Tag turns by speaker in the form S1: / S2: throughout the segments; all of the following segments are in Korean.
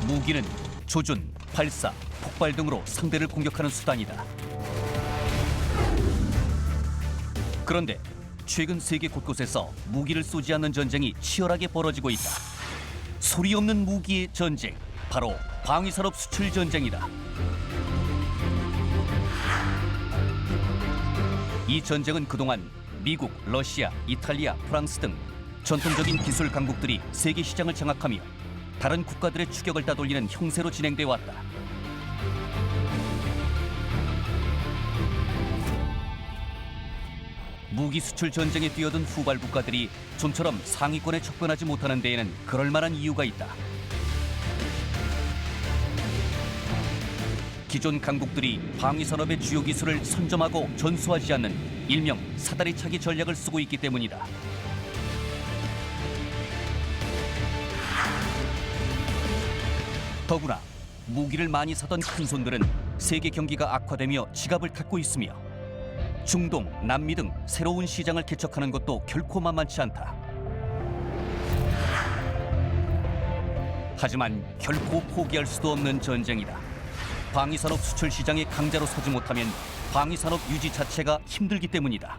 S1: 무기는 조준, 발사, 폭발 등으로 상대를 공격하는 수단이다. 그런데 최근 세계 곳곳에서 무기를 쏘지 않는 전쟁이 치열하게 벌어지고 있다. 소리 없는 무기의 전쟁, 바로 방위산업 수출 전쟁이다. 이 전쟁은 그동안 미국, 러시아, 이탈리아, 프랑스 등 전통적인 기술 강국들이 세계 시장을 장악하며 다른 국가들의 추격을 따돌리는 형세로 진행돼 왔다. 무기 수출 전쟁에 뛰어든 후발 국가들이 좀처럼 상위권에 접근하지 못하는 데에는 그럴 만한 이유가 있다. 기존 강국들이 방위 산업의 주요 기술을 선점하고 전수하지 않는 일명 사다리 차기 전략을 쓰고 있기 때문이다. 더구나 무기를 많이 사던 큰손들은 세계 경기가 악화되며 지갑을 닫고 있으며 중동, 남미 등 새로운 시장을 개척하는 것도 결코 만만치 않다. 하지만 결코 포기할 수도 없는 전쟁이다. 방위산업 수출 시장의 강자로 서지 못하면 방위산업 유지 자체가 힘들기 때문이다.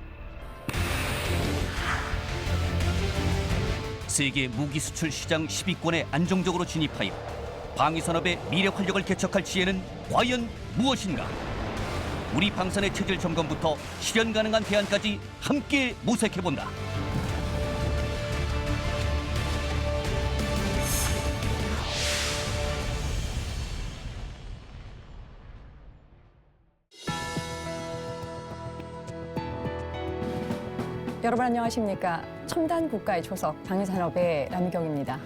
S1: 세계 무기 수출 시장 10위권에 안정적으로 진입하여 방위산업의 미래 활력을 개척할 지혜는 과연 무엇인가? 우리 방산의 체질 점검부터 실현 가능한 대안까지 함께 모색해본다.
S2: 여러분 안녕하십니까? 첨단 국가의 초석 방위산업의 남경입니다.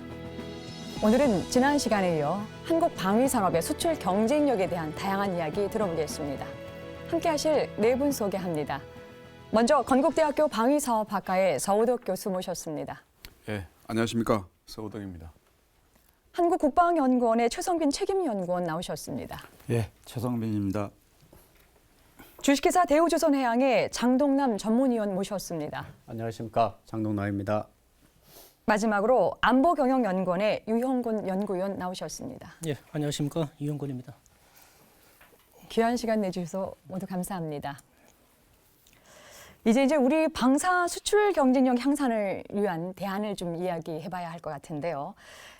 S2: 오늘은 지난 시간에 이어 한국 방위산업의 수출 경쟁력에 대한 다양한 이야기 들어보겠습니다. 함께 하실 네 분 소개합니다. 먼저 건국대학교 방위사업학과의 서우덕 교수 모셨습니다.
S3: 예, 안녕하십니까? 서우덕입니다.
S2: 한국국방연구원의 최성빈 책임연구원 나오셨습니다.
S4: 예, 최성빈입니다.
S2: 주식회사 대우조선해양의 장동남 전문위원 모셨습니다.
S5: 안녕하십니까? 장동남입니다.
S2: 마지막으로 안보경영연구원의 유형곤 연구위원 나오셨습니다.
S6: 예, 안녕하십니까? 유형곤입니다.
S2: 귀한 시간 내주셔서 모두 감사합니다. 이제 우리 방사 수출 경쟁력 향상을 위한 대안을 좀 이야기해봐야 할 것 같은데요.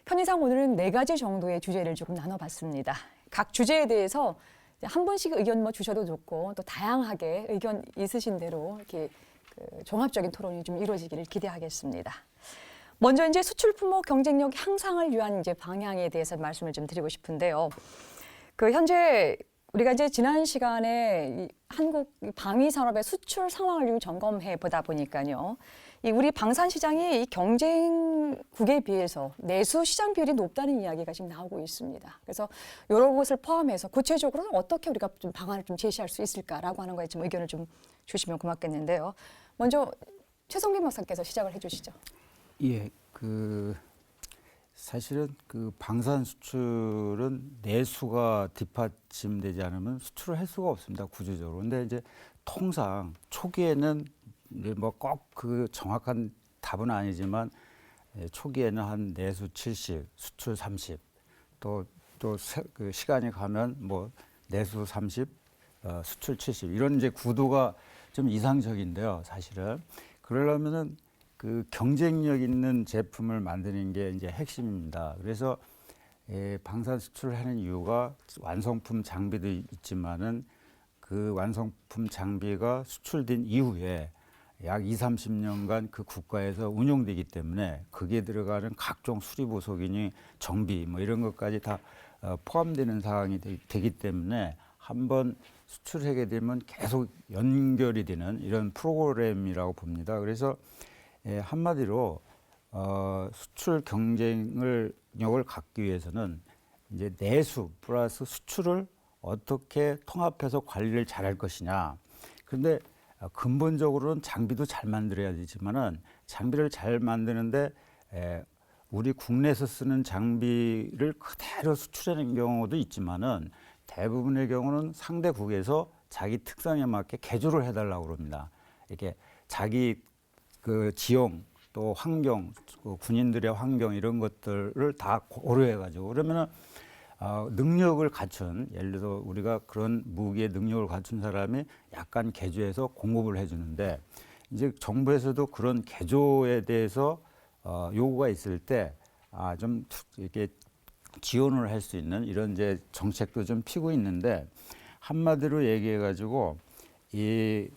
S2: 편의상 오늘은 4가지 정도의 주제를 조금 나눠봤습니다. 각 주제에 대해서 한 분씩 의견 주셔도 좋고 또 다양하게 의견 있으신 대로 이렇게 종합적인 토론이 좀 이루어지기를 기대하겠습니다. 먼저 이제 수출 품목 경쟁력 향상을 위한 이제 방향에 대해서 말씀을 좀 드리고 싶은데요. 현재 우리가 이제 지난 시간에 이 한국 방위 산업의 수출 상황을 좀 점검해 보다 보니까요. 이 우리 방산 시장이 이 경쟁국에 비해서 내수 시장 비율이 높다는 이야기가 지금 나오고 있습니다. 그래서 이런 것을 포함해서 구체적으로 어떻게 우리가 좀 방안을 좀 제시할 수 있을까라고 하는 거에 좀 의견을 좀 주시면 고맙겠는데요. 먼저 최성빈 박사께서 시작을 해주시죠.
S4: 예, 사실은 방산 수출은 내수가 뒷받침되지 않으면 수출을 할 수가 없습니다, 구조적으로. 근데 이제 통상 초기에는 이제 뭐 꼭 정확한 답은 아니지만 초기에는 한 내수 70, 수출 30, 또 시간이 가면 뭐 내수 30, 수출 70 이런 이제 구도가 좀 이상적인데요, 사실은. 그러려면은 경쟁력 있는 제품을 만드는 게 이제 핵심입니다. 그래서 방산 수출을 하는 이유가 완성품 장비도 있지만은 그 완성품 장비가 수출된 이후에 약 20-30년간 그 국가에서 운용되기 때문에 거기에 들어가는 각종 수리보석이니 정비 뭐 이런 것까지 다 포함되는 상황이 되기 때문에 한번 수출하게 되면 계속 연결이 되는 이런 프로그램이라고 봅니다. 그래서 한마디로 수출 경쟁력을 갖기 위해서는 이제 내수 플러스 수출을 어떻게 통합해서 관리를 잘할 것이냐. 그런데 근본적으로는 장비도 잘 만들어야 되지만은 장비를 잘 만드는데 우리 국내에서 쓰는 장비를 그대로 수출하는 경우도 있지만은 대부분의 경우는 상대국에서 자기 특성에 맞게 개조를 해달라고 그럽니다. 이렇게 자기 그 지형 또 환경, 군인들의 환경 이런 것들을 다 고려해가지고 그러면은 능력을 갖춘 예를 들어 우리가 그런 무기의 능력을 갖춘 사람이 약간 개조해서 공급을 해주는데 이제 정부에서도 그런 개조에 대해서 요구가 있을 때 좀 이렇게 지원을 할 수 있는 이런 이제 정책도 좀 피고 있는데 한마디로 얘기해가지고 이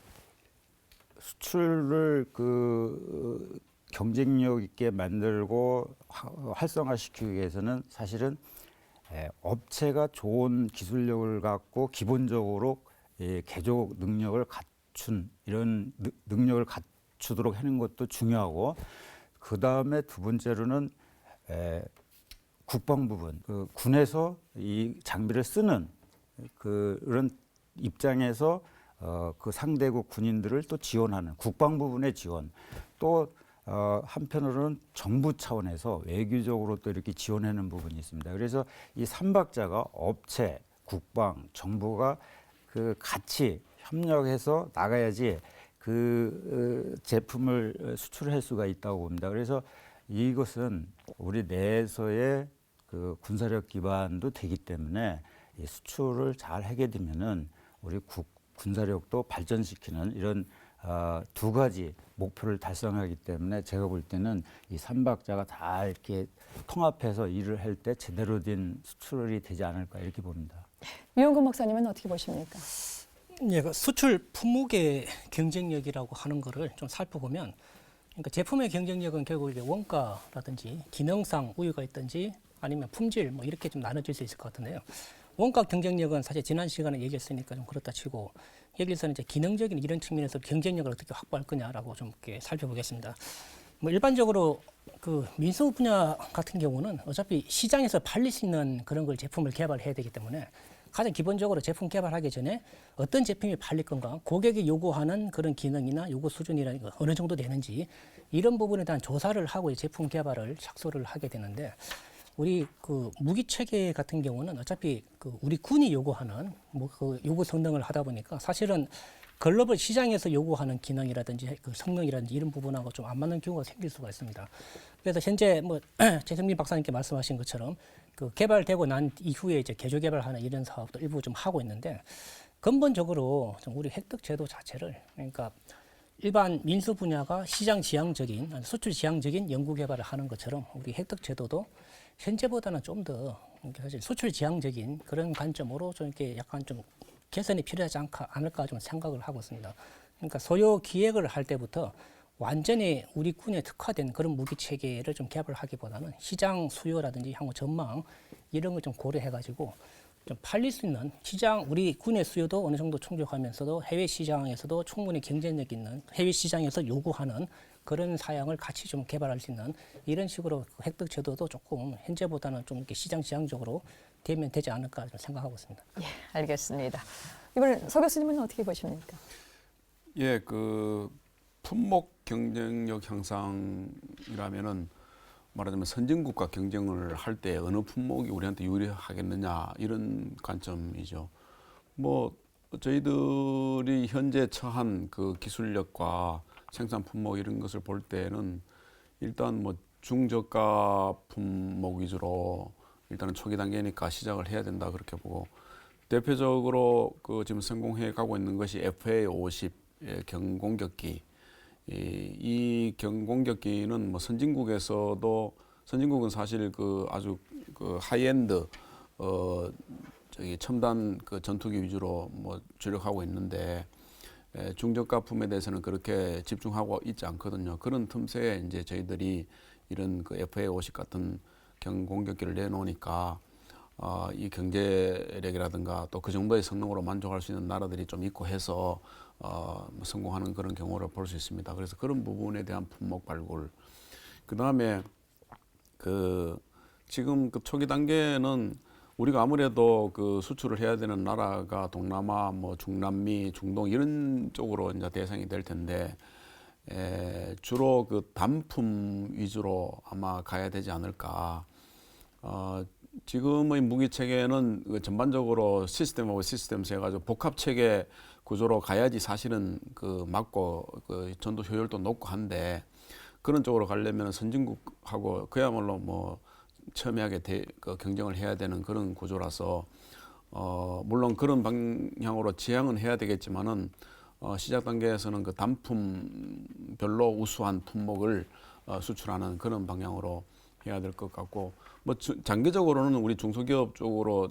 S4: 수출을 그 경쟁력 있게 만들고 활성화시키기 위해서는 사실은 업체가 좋은 기술력을 갖고 기본적으로 개조 능력을 갖춘 이런 능력을 갖추도록 하는 것도 중요하고 그 다음에 두 번째로는 국방 부분, 그 군에서 이 장비를 쓰는 그런 입장에서 그 상대국 군인들을 또 지원하는 국방 부분의 지원, 또 한편으로는 정부 차원에서 외교적으로 또 이렇게 지원하는 부분이 있습니다. 그래서 이 삼박자가 업체, 국방, 정부가 그 같이 협력해서 나가야지 그 제품을 수출할 수가 있다고 봅니다. 그래서 이것은 우리 내에서의 그 군사력 기반도 되기 때문에 이 수출을 잘 하게 되면은 우리 군사력도 발전시키는 이런 두 가지 목표를 달성하기 때문에 제가 볼 때는 이 삼박자가 다 이렇게 통합해서 일을 할 때 제대로 된 수출이 되지 않을까 이렇게 봅니다.
S2: 유영근 목사님은 어떻게 보십니까?
S6: 예, 그 수출 품목의 경쟁력이라고 하는 거를 좀 살펴보면, 그러니까 제품의 경쟁력은 결국 이게 원가라든지 기능상 우위가 있든지 아니면 품질 뭐 이렇게 좀 나눠질 수 있을 것 같은데요. 원가 경쟁력은 사실 지난 시간에 얘기했으니까 좀 그렇다 치고 여기서는 이제 기능적인 이런 측면에서 경쟁력을 어떻게 확보할 거냐라고 좀 이렇게 살펴보겠습니다. 뭐 일반적으로 그 민수 분야 같은 경우는 어차피 시장에서 팔릴 수 있는 그런 걸 제품을 개발해야 되기 때문에 가장 기본적으로 제품 개발하기 전에 어떤 제품이 팔릴 건가, 고객이 요구하는 그런 기능이나 요구 수준이라는 거 어느 정도 되는지 이런 부분에 대한 조사를 하고 제품 개발을 착수를 하게 되는데 우리 그 무기 체계 같은 경우는 어차피 그 우리 군이 요구하는 뭐 그 요구 성능을 하다 보니까 사실은 글로벌 시장에서 요구하는 기능이라든지 그 성능이라든지 이런 부분하고 좀 안 맞는 경우가 생길 수가 있습니다. 그래서 현재 뭐 최성민 박사님께 말씀하신 것처럼 그 개발되고 난 이후에 이제 개조 개발하는 이런 사업도 일부 좀 하고 있는데 근본적으로 좀 우리 획득 제도 자체를 그러니까 일반 민수 분야가 시장 지향적인 수출 지향적인 연구 개발을 하는 것처럼 우리 획득 제도도 현재보다는 좀 더 사실 수출 지향적인 그런 관점으로 좀 이렇게 약간 좀 개선이 필요하지 않을까 좀 생각을 하고 있습니다. 그러니까 소요 기획을 할 때부터 완전히 우리 군에 특화된 그런 무기 체계를 좀 개발하기보다는 시장 수요라든지 향후 전망 이런 걸 좀 고려해가지고 좀 팔릴 수 있는 시장 우리 군의 수요도 어느 정도 충족하면서도 해외 시장에서도 충분히 경쟁력 있는 해외 시장에서 요구하는 그런 사양을 같이 좀 개발할 수 있는 이런 식으로 획득 제도도 조금 현재보다는 좀 이렇게 시장 지향적으로 되면 되지 않을까 좀 생각하고 있습니다.
S2: 예, 알겠습니다. 이번엔 서 교수님은 어떻게 보십니까?
S3: 예, 그 품목 경쟁력 향상이라면은 말하자면 선진국과 경쟁을 할 때 어느 품목이 우리한테 유리하겠느냐 이런 관점이죠. 뭐 저희들이 현재 처한 그 기술력과 생산 품목 이런 것을 볼 때는 일단 뭐 중저가 품목 위주로 일단은 초기 단계니까 시작을 해야 된다 그렇게 보고 대표적으로 그 지금 성공해 가고 있는 것이 FA-50 경공격기. 이 경공격기는 뭐 선진국에서도 선진국은 사실 그 아주 그 하이엔드 저기 첨단 그 전투기 위주로 뭐 주력하고 있는데 중저가품에 대해서는 그렇게 집중하고 있지 않거든요. 그런 틈새에 이제 저희들이 이런 그 FA-50 같은 경공격기를 내놓으니까 이 경제력이라든가 또 그 정도의 성능으로 만족할 수 있는 나라들이 좀 있고 해서 뭐 성공하는 그런 경우를 볼 수 있습니다. 그래서 그런 부분에 대한 품목 발굴. 그 다음에 지금 그 초기 단계는 우리가 아무래도 그 수출을 해야 되는 나라가 동남아, 뭐 중남미, 중동 이런 쪽으로 이제 대상이 될 텐데 주로 그 단품 위주로 아마 가야 되지 않을까. 지금의 무기 체계는 전반적으로 시스템 오브 시스템스 해가지고 복합 체계 구조로 가야지 사실은 그 맞고 그 전도 효율도 높고 한데 그런 쪽으로 가려면 선진국하고 그야말로 뭐 첨예하게 경쟁을 해야 되는 그런 구조라서 물론 그런 방향으로 지향은 해야 되겠지만은 시작 단계에서는 그 단품별로 우수한 품목을 수출하는 그런 방향으로 해야 될 것 같고 뭐 장기적으로는 우리 중소기업 쪽으로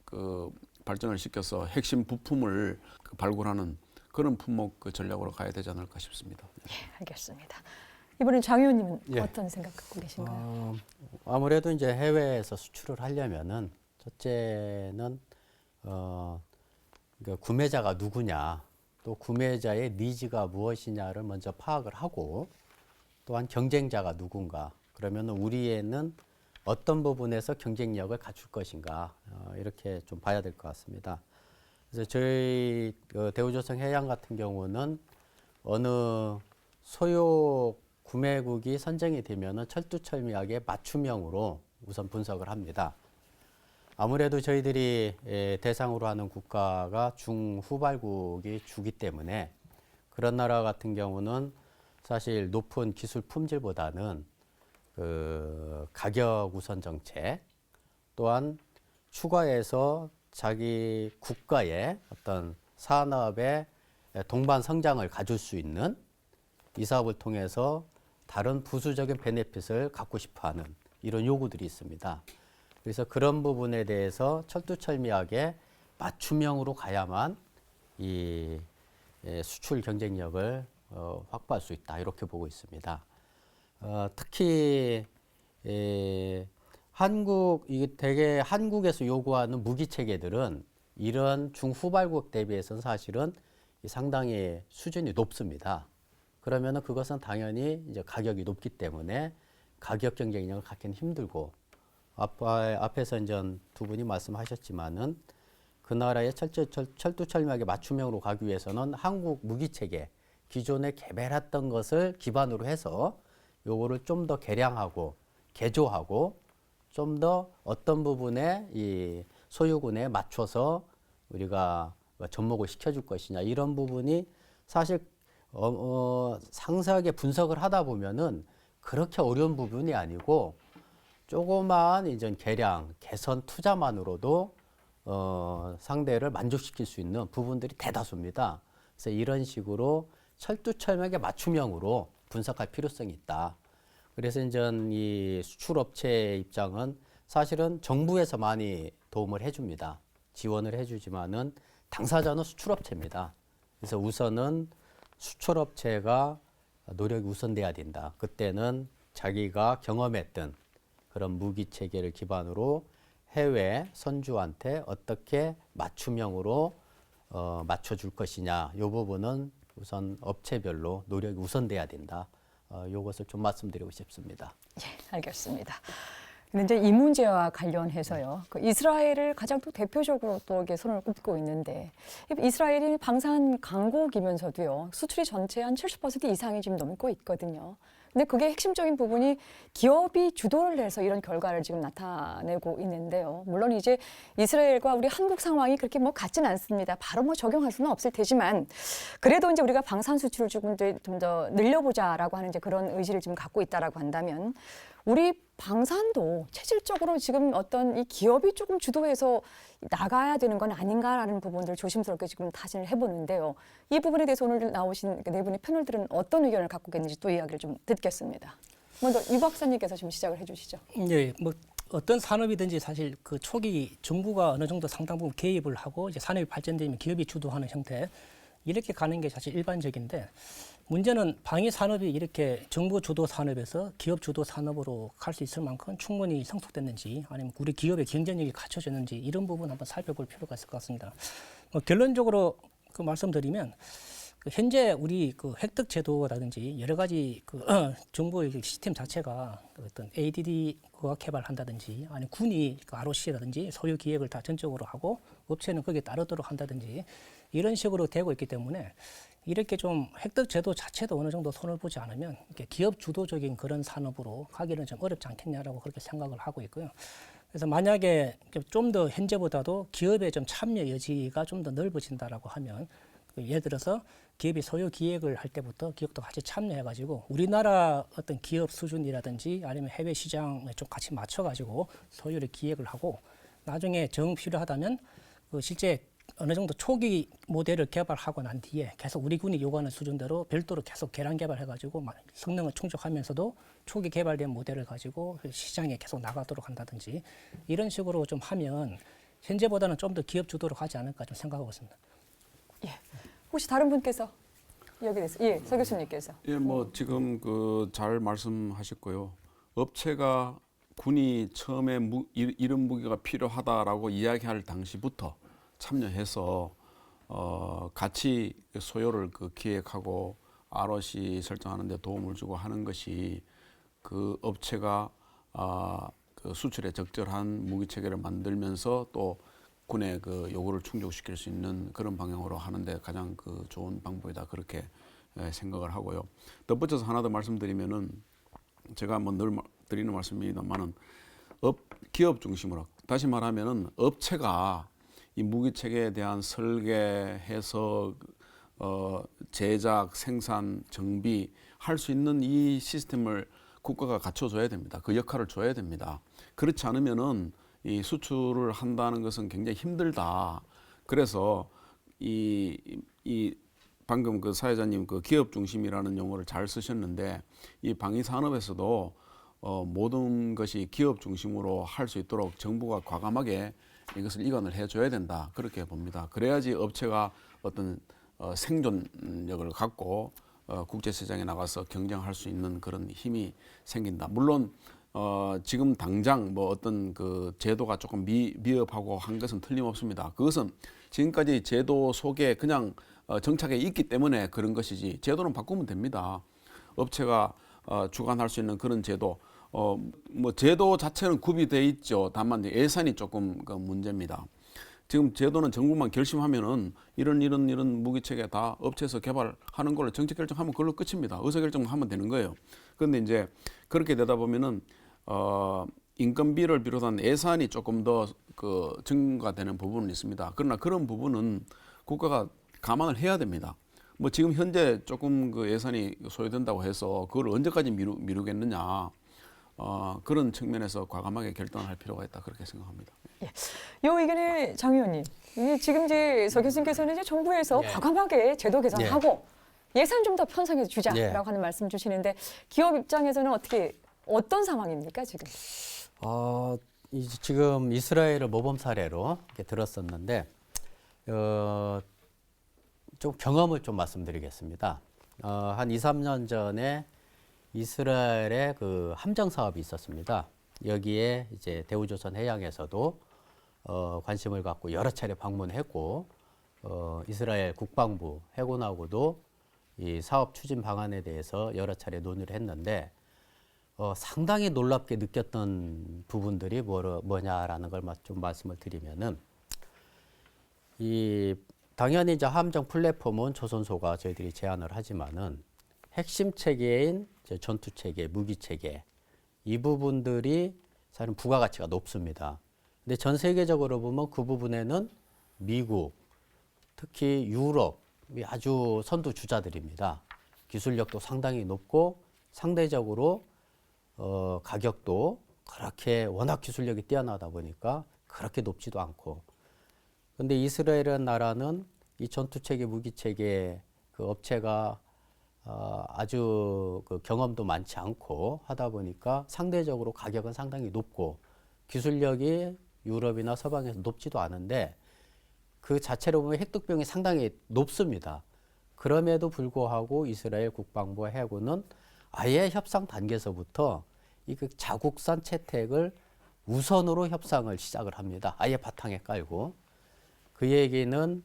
S3: 그 발전을 시켜서 핵심 부품을 발굴하는 그런 품목 그 전략으로 가야 되지 않을까 싶습니다.
S2: 예, 알겠습니다. 이번엔 장 의원님은
S5: 예.
S2: 어떤 생각 갖고 계신가요?
S5: 아무래도 이제 해외에서 수출을 하려면은 첫째는 그러니까 구매자가 누구냐, 또 구매자의 니즈가 무엇이냐를 먼저 파악을 하고 또한 경쟁자가 누군가. 그러면 우리에는 어떤 부분에서 경쟁력을 갖출 것인가 이렇게 좀 봐야 될 것 같습니다. 그래서 저희 대우조선 해양 같은 경우는 어느 소요 구매국이 선정이 되면은 철두철미하게 맞춤형으로 우선 분석을 합니다. 아무래도 저희들이 대상으로 하는 국가가 중후발국이 주기 때문에 그런 나라 같은 경우는 사실 높은 기술 품질보다는 그 가격 우선 정책 또한 추가해서 자기 국가의 어떤 산업의 동반 성장을 가질 수 있는 이 사업을 통해서 다른 부수적인 베네핏을 갖고 싶어하는 이런 요구들이 있습니다. 그래서 그런 부분에 대해서 철두철미하게 맞춤형으로 가야만 이 수출 경쟁력을 확보할 수 있다 이렇게 보고 있습니다. 특히 이게 대개 한국에서 요구하는 무기 체계들은 이런 중후발국 대비해서는 사실은 상당히 수준이 높습니다. 그러면은 그것은 당연히 이제 가격이 높기 때문에 가격 경쟁력을 갖기는 힘들고 앞에서 이제 두 분이 말씀하셨지만은 그 나라의 철두철미하게 맞춤형으로 가기 위해서는 한국 무기 체계 기존에 개발했던 것을 기반으로 해서 요거를 좀 더 개량하고 개조하고 좀 더 어떤 부분에 이 소유군에 맞춰서 우리가 접목을 시켜줄 것이냐 이런 부분이 사실 상세하게 분석을 하다 보면은 그렇게 어려운 부분이 아니고 조그만 이제 개량, 개선 투자만으로도 상대를 만족시킬 수 있는 부분들이 대다수입니다. 그래서 이런 식으로 철두철미하게 맞춤형으로 분석할 필요성이 있다. 그래서 이제 이 수출업체의 입장은 사실은 정부에서 많이 도움을 해줍니다. 지원을 해주지만은 당사자는 수출업체입니다. 그래서 우선은 수출업체가 노력이 우선돼야 된다. 그때는 자기가 경험했던 그런 무기 체계를 기반으로 해외 선주한테 어떻게 맞춤형으로 맞춰줄 것이냐. 이 부분은 우선 업체별로 노력이 우선돼야 된다. 이것을 좀 말씀드리고 싶습니다.
S2: 예, 알겠습니다. 근데 이제 이 문제와 관련해서요. 그 이스라엘을 가장 또 대표적으로 또 이게 손을 꼽고 있는데 이스라엘이 방산 강국이면서도요. 수출이 전체 한 70% 이상이 지금 넘고 있거든요. 근데 그게 핵심적인 부분이 기업이 주도를 해서 이런 결과를 지금 나타내고 있는데요. 물론 이제 이스라엘과 우리 한국 상황이 그렇게 뭐 같진 않습니다. 바로 뭐 적용할 수는 없을 테지만 그래도 이제 우리가 방산 수출을 좀 더 늘려보자라고 하는 이제 그런 의지를 지금 갖고 있다라고 한다면 우리 방산도 체질적으로 지금 어떤 이 기업이 조금 주도해서 나가야 되는 건 아닌가라는 부분들을 조심스럽게 지금 타진을 해보는데요. 이 부분에 대해서 오늘 나오신 네 분의 패널들은 어떤 의견을 갖고 계는지 또 이야기를 좀 듣겠습니다. 먼저 유 박사님께서 좀 시작을 해주시죠.
S6: 예, 뭐 어떤 산업이든지 사실 그 초기 정부가 어느 정도 상당 부분 개입을 하고 이제 산업이 발전되면 기업이 주도하는 형태 이렇게 가는 게 사실 일반적인데 문제는 방위 산업이 이렇게 정부 주도 산업에서 기업 주도 산업으로 갈 수 있을 만큼 충분히 성숙됐는지 아니면 우리 기업의 경쟁력이 갖춰졌는지 이런 부분 한번 살펴볼 필요가 있을 것 같습니다. 결론적으로 그 말씀드리면 그 현재 우리 그 획득 제도라든지 여러 가지 그 정부의 시스템 자체가 어떤 ADD 과학 개발한다든지 아니면 군이 그 ROC라든지 소유 기획을 다 전적으로 하고 업체는 거기에 따르도록 한다든지 이런 식으로 되고 있기 때문에 이렇게 좀 획득 제도 자체도 어느 정도 손을 보지 않으면 이렇게 기업 주도적인 그런 산업으로 가기는 좀 어렵지 않겠냐라고 그렇게 생각을 하고 있고요. 그래서 만약에 좀 더 현재보다도 기업의 좀 참여 여지가 좀 더 넓어진다라고 하면 예를 들어서 기업이 소유 기획을 할 때부터 기업도 같이 참여해가지고 우리나라 어떤 기업 수준이라든지 아니면 해외 시장에 좀 같이 맞춰가지고 소유를 기획을 하고 나중에 정 필요하다면 그 실제 어느 정도 초기 모델을 개발하고 난 뒤에 계속 우리 군이 요구하는 수준대로 별도로 계속 개량 개발해가지고 성능을 충족하면서도 초기 개발된 모델을 가지고 시장에 계속 나가도록 한다든지 이런 식으로 좀 하면 현재보다는 좀 더 기업 주도로 가지 않을까 좀 생각하고 있습니다.
S2: 예. 혹시 다른 분께서 여기 대해서 예, 서 교수님께서
S3: 예, 뭐 지금 그 잘 말씀하셨고요. 업체가 군이 처음에 이런 무기가 필요하다라고 이야기할 당시부터 참여해서 같이 소요를 그 기획하고 ROC 설정하는 데 도움을 주고 하는 것이 그 업체가 그 수출에 적절한 무기 체계를 만들면서 또 군의 그 요구를 충족시킬 수 있는 그런 방향으로 하는데 가장 그 좋은 방법이다 그렇게 생각을 하고요. 덧붙여서 하나 더 말씀드리면은 제가 뭐 늘 드리는 말씀입니다만은 기업 중심으로 다시 말하면은 업체가 이 무기 체계에 대한 설계, 해석, 제작, 생산, 정비 할 수 있는 이 시스템을 국가가 갖춰줘야 됩니다. 그 역할을 줘야 됩니다. 그렇지 않으면은 이 수출을 한다는 것은 굉장히 힘들다. 그래서 이 방금 그 사회자님 그 기업 중심이라는 용어를 잘 쓰셨는데 이 방위 산업에서도 모든 것이 기업 중심으로 할 수 있도록 정부가 과감하게 이것을 이관을 해줘야 된다. 그렇게 봅니다. 그래야지 업체가 어떤 생존력을 갖고 국제시장에 나가서 경쟁할 수 있는 그런 힘이 생긴다. 물론 지금 당장 뭐 어떤 그 제도가 조금 미흡하고 한 것은 틀림없습니다. 그것은 지금까지 제도 속에 그냥 정착해 있기 때문에 그런 것이지 제도는 바꾸면 됩니다. 업체가 주관할 수 있는 그런 제도, 뭐 제도 자체는 구비돼 있죠. 다만 예산이 조금 그 문제입니다. 지금 제도는 정부만 결심하면은 이런 무기 체계 다 업체에서 개발하는 걸로 정책 결정하면 그걸로 끝입니다. 의사 결정만 하면 되는 거예요. 그런데 이제 그렇게 되다 보면은 인건비를 비롯한 예산이 조금 더 그 증가되는 부분은 있습니다. 그러나 그런 부분은 국가가 감안을 해야 됩니다. 뭐 지금 현재 조금 그 예산이 소요된다고 해서 그걸 언제까지 미루겠느냐. 그런 측면에서 과감하게 결단을 할 필요가 있다 그렇게 생각합니다.
S2: 예. 이 의견에 장 의원님, 지금 이제 서 교수님께서는 이제 정부에서
S5: 예.
S2: 과감하게 제도 개선하고 예산 좀 더 편성해 주자라고
S5: 예.
S2: 하는 말씀 주시는데 기업 입장에서는 어떤 상황입니까 지금?
S5: 지금 이스라엘을 모범 사례로 이렇게 들었었는데 좀 경험을 좀 말씀드리겠습니다. 한 2, 3년 전에 이스라엘의 그 함정 사업이 있었습니다. 여기에 이제 대우조선 해양에서도 관심을 갖고 여러 차례 방문했고 이스라엘 국방부 해군하고도 이 사업 추진 방안에 대해서 여러 차례 논의를 했는데 상당히 놀랍게 느꼈던 부분들이 뭐냐라는 걸 좀 말씀을 드리면은 당연히 이제 함정 플랫폼은 조선소가 저희들이 제안을 하지만은 핵심 체계인 전투 체계, 무기 체계 이 부분들이 사실은 부가가치가 높습니다. 근데 전 세계적으로 보면 그 부분에는 미국, 특히 유럽이 아주 선두 주자들입니다. 기술력도 상당히 높고 상대적으로 가격도 그렇게 워낙 기술력이 뛰어나다 보니까 그렇게 높지도 않고. 근데 이스라엘이라는 나라는 이 전투체계, 무기체계 그 업체가 아주 그 경험도 많지 않고 하다 보니까 상대적으로 가격은 상당히 높고 기술력이 유럽이나 서방에서 높지도 않은데 그 자체로 보면 획득 비용이 상당히 높습니다. 그럼에도 불구하고 이스라엘 국방부와 해군은 아예 협상 단계에서부터 이 그 자국산 채택을 우선으로 협상을 시작을 합니다. 아예 바탕에 깔고. 그 얘기는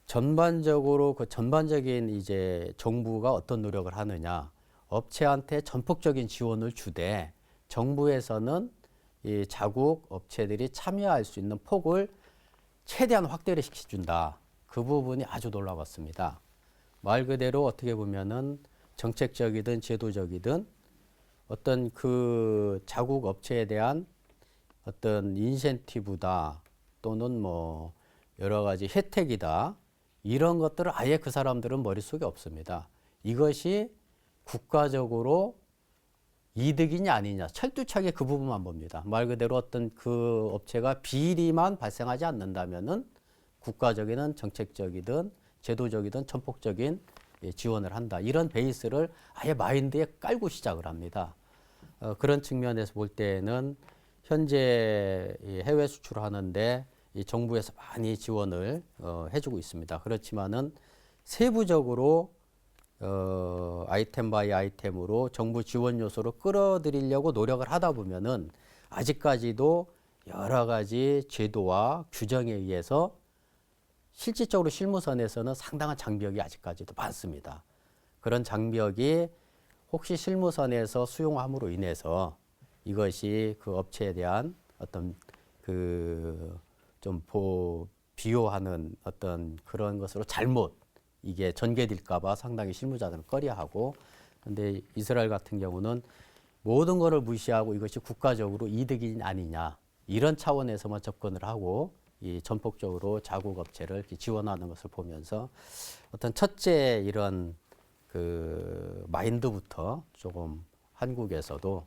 S5: 전반적으로 그 전반적인 이제 정부가 어떤 노력을 하느냐, 업체한테 전폭적인 지원을 주되 정부에서는 이 자국 업체들이 참여할 수 있는 폭을 최대한 확대를 시켜준다. 그 부분이 아주 놀라웠습니다. 말 그대로 어떻게 보면은 정책적이든 제도적이든 어떤 그 자국 업체에 대한 어떤 인센티브다 또는 뭐 여러 가지 혜택이다 이런 것들을 아예 그 사람들은 머릿속에 없습니다. 이것이 국가적으로 이득이냐 아니냐 철두철하게 그 부분만 봅니다. 말 그대로 어떤 그 업체가 비리만 발생하지 않는다면은 국가적이든 정책적이든 제도적이든 전폭적인 지원을 한다. 이런 베이스를 아예 마인드에 깔고 시작을 합니다. 그런 측면에서 볼 때는 현재 해외 수출하는데 이 정부에서 많이 지원을 해주고 있습니다. 그렇지만은 세부적으로 아이템 바이 아이템으로 정부 지원 요소로 끌어들이려고 노력을 하다 보면은 아직까지도 여러 가지 제도와 규정에 의해서 실질적으로 실무선에서는 상당한 장벽이 아직까지도 많습니다. 그런 장벽이 혹시 실무선에서 수용함으로 인해서 이것이 그 업체에 대한 어떤 그 좀 비호하는 어떤 그런 것으로 잘못 이게 전개될까봐 상당히 실무자들은 꺼려하고, 근데 이스라엘 같은 경우는 모든 것을 무시하고 이것이 국가적으로 이득이 아니냐 이런 차원에서만 접근을 하고 이 전폭적으로 자국 업체를 이렇게 지원하는 것을 보면서 어떤 첫째 이런 그 마인드부터 조금 한국에서도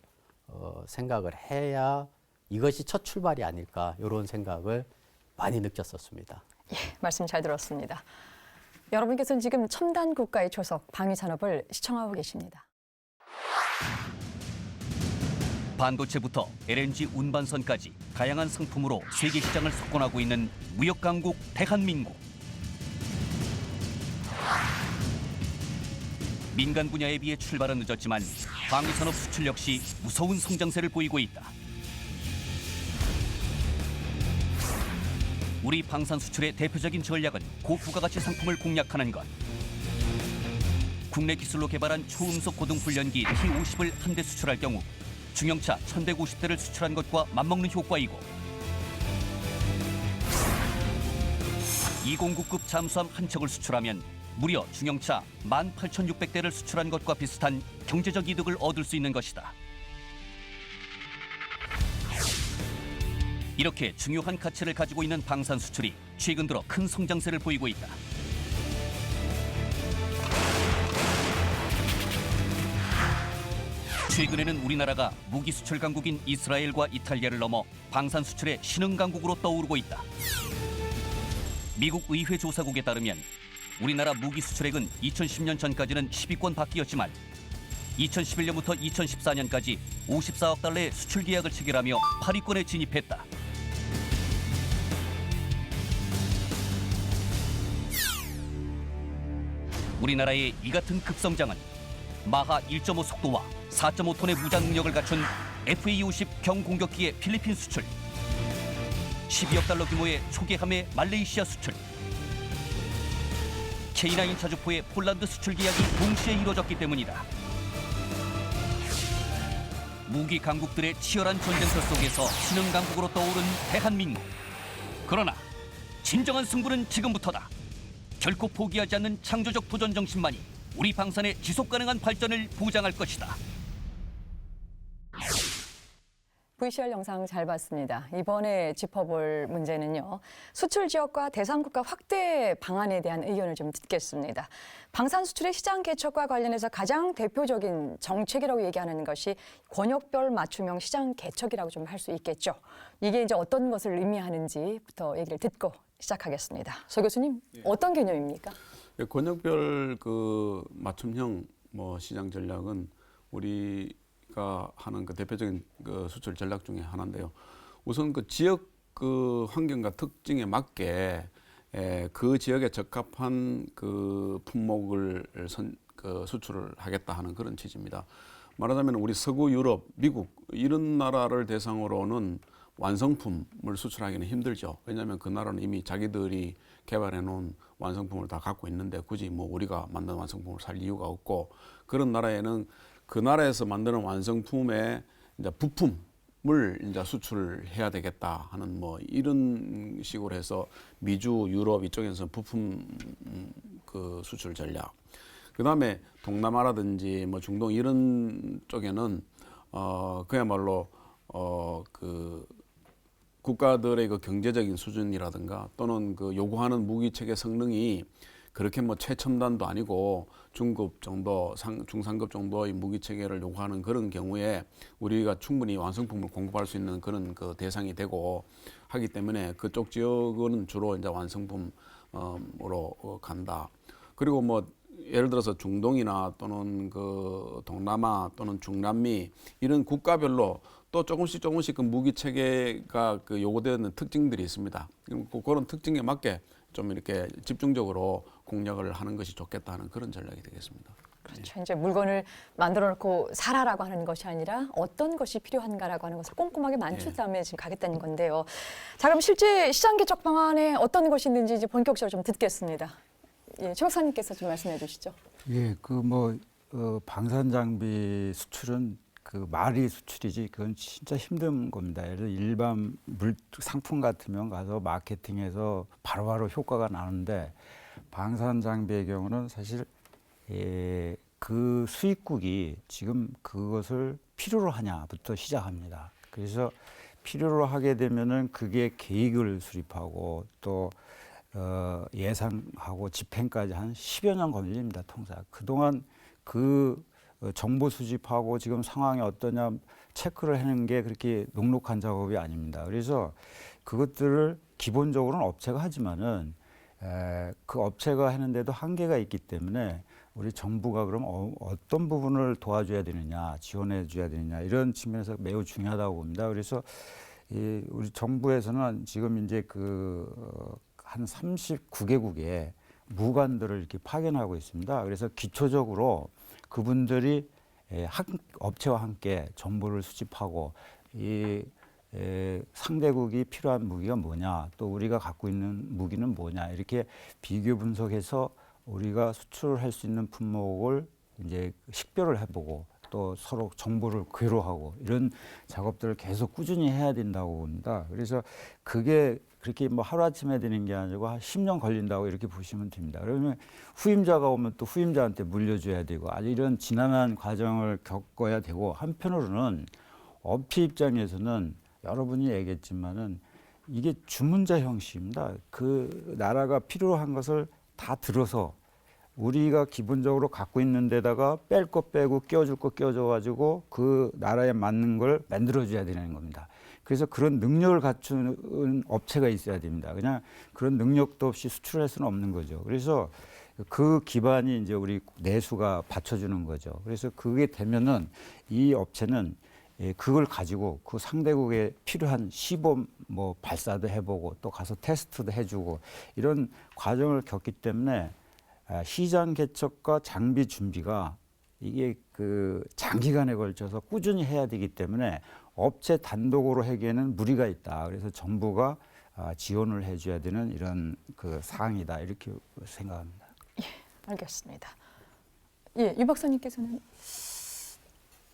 S5: 생각을 해야 이것이 첫 출발이 아닐까 이런 생각을 많이 느꼈었습니다.
S2: 예, 말씀 잘 들었습니다. 여러분께서는 지금 첨단 국가의 초석 방위산업을 시청하고 계십니다.
S1: 반도체부터 LNG 운반선까지 다양한 상품으로 세계 시장을 석권하고 있는 무역 강국 대한민국. 민간 분야에 비해 출발은 늦었지만 방위산업 수출 역시 무서운 성장세를 보이고 있다. 우리 방산 수출의 대표적인 전략은 고부가 가치 상품을 공략하는 것. 국내 기술로 개발한 초음속 고등 훈련기 T-50을 한 대 수출할 경우 중형차 1150대를 수출한 것과 맞먹는 효과이고, 209급 잠수함 한 척을 수출하면 무려 중형차 18,600대를 수출한 것과 비슷한 경제적 이득을 얻을 수 있는 것이다. 이렇게 중요한 가치를 가지고 있는 방산 수출이 최근 들어 큰 성장세를 보이고 있다. 최근에는 우리나라가 무기 수출 강국인 이스라엘과 이탈리아를 넘어 방산 수출의 신흥 강국으로 떠오르고 있다. 미국 의회 조사국에 따르면 우리나라 무기 수출액은 2010년 전까지는 10위권 밖이었지만 2011년부터 2014년까지 54억 달러의 수출 계약을 체결하며 8위권에 진입했다. 우리나라의 이 같은 급성장은 마하 1.5 속도와 4.5톤의 무장 능력을 갖춘 FA-50 경공격기의 필리핀 수출, 12억 달러 규모의 초계함의 말레이시아 수출, K9 자주포의 폴란드 수출 계약이 동시에 이루어졌기 때문이다. 무기 강국들의 치열한 전쟁터 속에서 신흥 강국으로 떠오른 대한민국. 그러나 진정한 승부는 지금부터다. 결코 포기하지 않는 창조적 도전 정신만이 우리 방산의 지속 가능한 발전을 보장할 것이다.
S2: VCR 영상 잘 봤습니다. 이번에 짚어볼 문제는요, 수출 지역과 대상국가 확대 방안에 대한 의견을 좀 듣겠습니다. 방산 수출의 시장 개척과 관련해서 가장 대표적인 정책이라고 얘기하는 것이 권역별 맞춤형 시장 개척이라고 좀 할 수 있겠죠. 이게 이제 어떤 것을 의미하는지부터 얘기를 듣고 시작하겠습니다. 서 교수님, 어떤 개념입니까?
S3: 권역별 그 맞춤형 시장 전략은 우리가 하는 그 대표적인 그 수출 전략 중에 하나인데요. 우선 그 지역 그 환경과 특징에 맞게 그 지역에 적합한 그 품목을 수출을 하겠다 하는 그런 취지입니다. 말하자면 우리 서구 유럽, 미국 이런 나라를 대상으로는 완성품을 수출하기는 힘들죠. 왜냐하면 그 나라는 이미 자기들이 개발해 놓은 완성품을 다 갖고 있는데 굳이 뭐 우리가 만든 완성품을 살 이유가 없고, 그런 나라에는 그 나라에서 만드는 완성품의 이제 부품을 이제 수출해야 되겠다 하는 뭐 이런 식으로 해서 미주, 유럽 이쪽에서 부품 그 수출 전략. 그 다음에 동남아라든지 뭐 중동 이런 쪽에는 그야말로 그 국가들의 그 경제적인 수준이라든가 또는 그 요구하는 무기 체계 성능이 그렇게 뭐 최첨단도 아니고 중급 정도, 중상급 정도의 무기 체계를 요구하는 그런 경우에 우리가 충분히 완성품을 공급할 수 있는 그런 그 대상이 되고 하기 때문에 그쪽 지역은 주로 이제 완성품으로 간다. 그리고 뭐 예를 들어서 중동이나 또는 그 동남아 또는 중남미 이런 국가별로 또 조금씩 그 무기 체계가 그 요구되는 특징들이 있습니다. 그런 특징에 맞게 좀 이렇게 집중적으로 공략을 하는 것이 좋겠다 하는 그런 전략이 되겠습니다.
S2: 그렇죠. 이제 물건을 만들어 놓고 사라라고 하는 것이 아니라 어떤 것이 필요한가라고 하는 것을 꼼꼼하게 맞춘 다음에 지금 가겠다는 건데요. 자, 그럼 실제 시장 개척 방안에 어떤 것이 있는지 이제 본격적으로 좀 듣겠습니다. 예, 최 박사님께서 좀 말씀해 주시죠.
S4: 예, 그 방산 장비 수출은 그 말이 수출이지 그건 진짜 힘든 겁니다. 예를 들어 일반 상품 같으면 가서 마케팅해서 바로바로 효과가 나는데 방산 장비의 경우는 사실 그 수입국이 지금 그것을 필요로 하냐부터 시작합니다. 그래서 필요로 하게 되면은 그게 계획을 수립하고 또 예상하고 집행까지 한 10여 년 걸립니다, 통상. 그동안 그 정보 수집하고 지금 상황이 어떠냐 체크를 하는 게 그렇게 녹록한 작업이 아닙니다. 그래서 그것들을 기본적으로는 업체가 하지만은 그 업체가 하는데도 한계가 있기 때문에 우리 정부가 그럼 어떤 부분을 도와줘야 되느냐, 지원해 줘야 되느냐 이런 측면에서 매우 중요하다고 봅니다. 그래서 우리 정부에서는 지금 이제 한 39개국에 무관들을 이렇게 파견하고 있습니다. 그래서 기초적으로 그분들이 업체와 함께 정보를 수집하고 상대국이 필요한 무기가 뭐냐, 또 우리가 갖고 있는 무기는 뭐냐 이렇게 비교 분석해서 우리가 수출할 수 있는 품목을 이제 식별을 해보고 또 서로 정보를 교류하고 이런 작업들을 계속 꾸준히 해야 된다고 봅니다. 그래서 그게 그렇게 뭐 하루아침에 되는 게 아니고 한 10년 걸린다고 이렇게 보시면 됩니다. 그러면 후임자가 오면 또 후임자한테 물려줘야 되고 아주 이런 지난한 과정을 겪어야 되고, 한편으로는 업체 입장에서는 여러분이 얘기했지만은 이게 주문자 형식입니다. 그 나라가 필요한 것을 다 들어서 우리가 기본적으로 갖고 있는 데다가 뺄 거 빼고 끼워줄 거 끼워줘가지고 그 나라에 맞는 걸 만들어줘야 되는 겁니다. 그래서 그런 능력을 갖춘 업체가 있어야 됩니다. 그냥 그런 능력도 없이 수출할 수는 없는 거죠. 그래서 그 기반이 이제 우리 내수가 받쳐주는 거죠. 그래서 그게 되면은 이 업체는 그걸 가지고 그 상대국에 필요한 시범 뭐 발사도 해보고 또 가서 테스트도 해주고 이런 과정을 겪기 때문에 시장 개척과 장비 준비가 이게 그 장기간에 걸쳐서 꾸준히 해야 되기 때문에 업체 단독으로 하기에는 무리가 있다. 그래서 정부가 지원을 해줘야 되는 이런 그 사항이다. 이렇게 생각합니다.
S2: 예, 알겠습니다. 예, 유 박사님께서는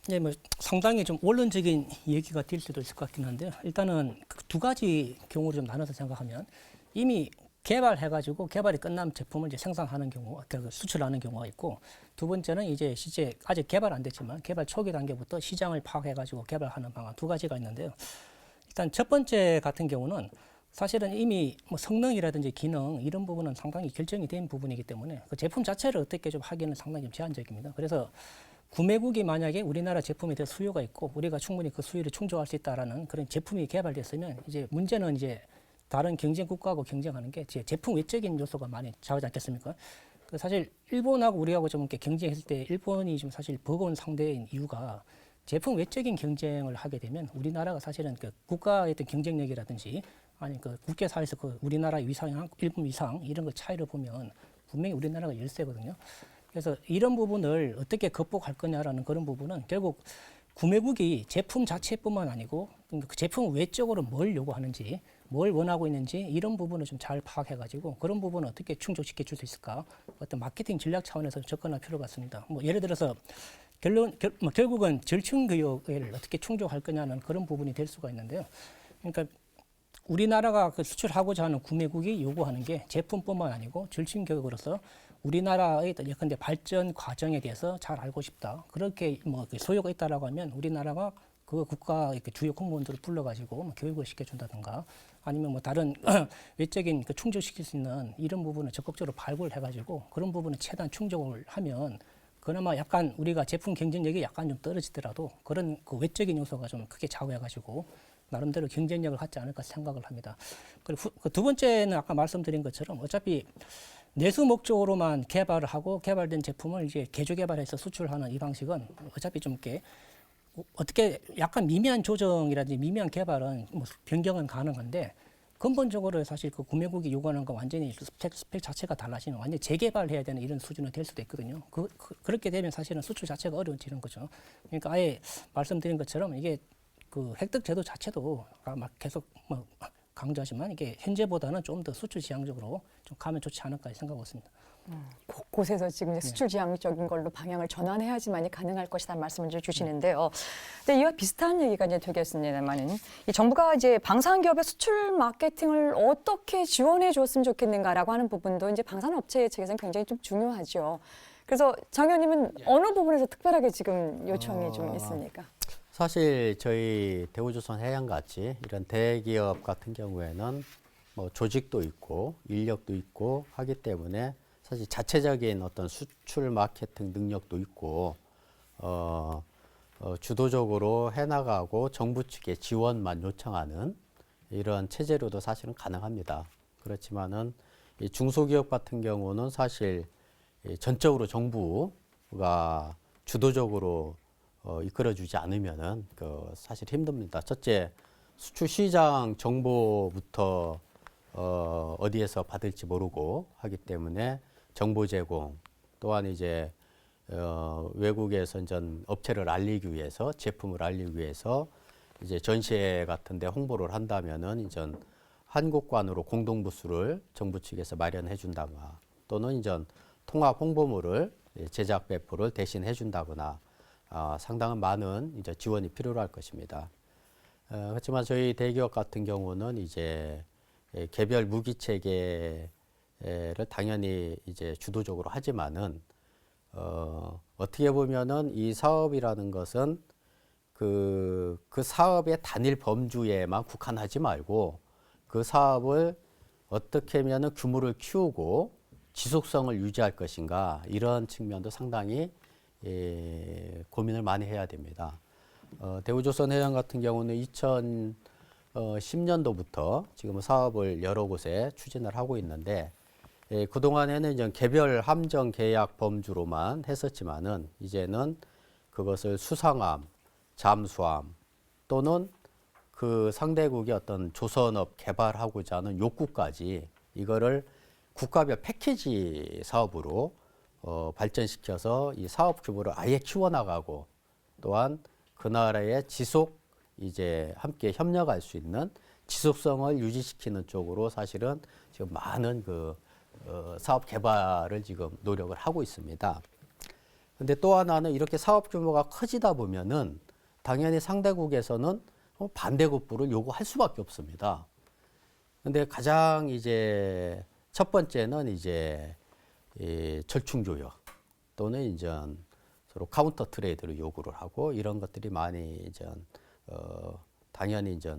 S6: 네, 뭐 상당히 좀 원론적인 얘기가 될 수도 있을 것 같긴 한데요. 일단은 두 가지 경우를 좀 나눠서 생각하면 이미 개발해가지고 개발이 끝난 제품을 이제 생산하는 경우, 수출하는 경우가 있고, 두 번째는 이제 실제 아직 개발 안 됐지만 개발 초기 단계부터 시장을 파악해가지고 개발하는 방안 두 가지가 있는데요. 일단 첫 번째 같은 경우는 사실은 이미 뭐 성능이라든지 기능 이런 부분은 상당히 결정이 된 부분이기 때문에 그 제품 자체를 어떻게 좀 하기는 상당히 좀 제한적입니다. 그래서 구매국이 만약에 우리나라 제품에 대해 수요가 있고 우리가 충분히 그 수요를 충족할 수 있다라는 그런 제품이 개발됐으면 이제 문제는 이제 다른 경쟁 국가하고 경쟁하는 게 제품 외적인 요소가 많이 좌우하지 않겠습니까? 사실 일본하고 우리하고 좀 이렇게 경쟁했을 때 일본이 좀 사실 버거운 상대인 이유가 제품 외적인 경쟁을 하게 되면 우리나라가 사실은 그 국가의 어떤 경쟁력이라든지 아니 그 국제사회에서 그 우리나라 위상 일본 위상 이런 거 차이를 보면 분명히 우리나라가 열세거든요. 그래서 이런 부분을 어떻게 극복할 거냐라는 그런 부분은 결국 구매국이 제품 자체뿐만 아니고 그 제품 외적으로 뭘 요구하는지, 뭘 원하고 있는지 이런 부분을 좀 잘 파악해가지고 그런 부분을 어떻게 충족시켜 줄 수 있을까? 어떤 마케팅 전략 차원에서 접근할 필요가 있습니다. 뭐 예를 들어서 결국은 절충 교육을 어떻게 충족할 거냐는 그런 부분이 될 수가 있는데요. 그러니까 우리나라가 그 수출하고자 하는 구매국이 요구하는 게 제품뿐만 아니고 절충 교육으로서 우리나라의 어떤 예컨대 발전 과정에 대해서 잘 알고 싶다. 그렇게 뭐 소요가 있다라고 하면 우리나라가 그 국가 이렇게 주요 공무원들을 불러가지고 뭐 교육을 시켜준다든가 아니면 뭐 다른 외적인 그 충족시킬 수 있는 이런 부분을 적극적으로 발굴해가지고 그런 부분을 최대한 충족을 하면 그나마 약간 우리가 제품 경쟁력이 약간 좀 떨어지더라도 그런 그 외적인 요소가 좀 크게 좌우해가지고 나름대로 경쟁력을 갖지 않을까 생각을 합니다. 그리고 그 두 번째는 아까 말씀드린 것처럼 어차피 내수 목적으로만 개발을 하고 개발된 제품을 이제 개조 개발해서 수출하는 이 방식은 어차피 좀 이렇게 어떻게 약간 미미한 조정이라든지 미미한 개발은 뭐 변경은 가능한데 근본적으로 사실 그 구매국이 요구하는 거 완전히 스펙 자체가 달라지는 완전히 재개발해야 되는 이런 수준은 될 수도 있거든요. 그렇게 되면 사실은 수출 자체가 어려워지는 거죠. 그러니까 아예 말씀드린 것처럼 이게 그 획득 제도 자체도 막 계속 뭐 강조하지만 이게 현재보다는 좀 더 수출 지향적으로 좀 가면 좋지 않을까 생각하고 있습니다.
S2: 곳곳에서 지금 이제 수출 지향적인 걸로 방향을 전환해야지만이 가능할 것이라는 말씀을 이제 주시는데요. 근데 이와 비슷한 얘기가 이제 되겠습니다만은 이 정부가 이제 방산 기업의 수출 마케팅을 어떻게 지원해 줬으면 좋겠는가라고 하는 부분도 이제 방산업체 측에서는 굉장히 좀 중요하죠. 그래서 장 의원님은 어느 부분에서 특별하게 지금 요청이 좀 있습니까?
S5: 사실 저희 대우조선해양같이 이런 대기업 같은 경우에는 뭐 조직도 있고 인력도 있고 하기 때문에 사실 자체적인 어떤 수출 마케팅 능력도 있고 주도적으로 해나가고 정부 측의 지원만 요청하는 이런 체제로도 사실은 가능합니다. 그렇지만은 이 중소기업 같은 경우는 사실 전적으로 정부가 주도적으로 이끌어주지 않으면은 사실 힘듭니다. 첫째, 수출 시장 정보부터 어디에서 받을지 모르고 하기 때문에 정보 제공 또한 이제 외국에서 이전 업체를 알리기 위해서 제품을 알리기 위해서 이제 전시회 같은데 홍보를 한다면은 이전 한국관으로 공동 부스를 정부 측에서 마련해 준다거나 또는 이전 통합 홍보물을 제작 배포를 대신 해준다거나 상당한 많은 이제 지원이 필요할 것입니다. 그렇지만 저희 대기업 같은 경우는 이제 개별 무기 체계를 당연히 이제 주도적으로 하지만은 어떻게 보면은 이 사업이라는 것은 그 사업의 단일 범주에만 국한하지 말고 그 사업을 어떻게 하면은 규모를 키우고 지속성을 유지할 것인가 이런 측면도 상당히 고민을 많이 해야 됩니다. 대우조선해양 같은 경우는 2010년도부터 지금 사업을 여러 곳에 추진을 하고 있는데 그동안에는 이제 개별 함정 계약 범주로만 했었지만은 이제는 그것을 수상함, 잠수함 또는 그 상대국의 어떤 조선업 개발하고자 하는 욕구까지 이거를 국가별 패키지 사업으로 발전시켜서 이 사업 규모를 아예 키워나가고 또한 그 나라의 지속 이제 함께 협력할 수 있는 지속성을 유지시키는 쪽으로 사실은 지금 많은 사업 개발을 지금 노력을 하고 있습니다. 근데 또 하나는 이렇게 사업 규모가 커지다 보면은 당연히 상대국에서는 반대급부를 요구할 수밖에 없습니다. 근데 가장 이제 첫 번째는 이제 절충조약 또는 이제 서로 카운터 트레이드를 요구를 하고 이런 것들이 많이 이제 당연히 이제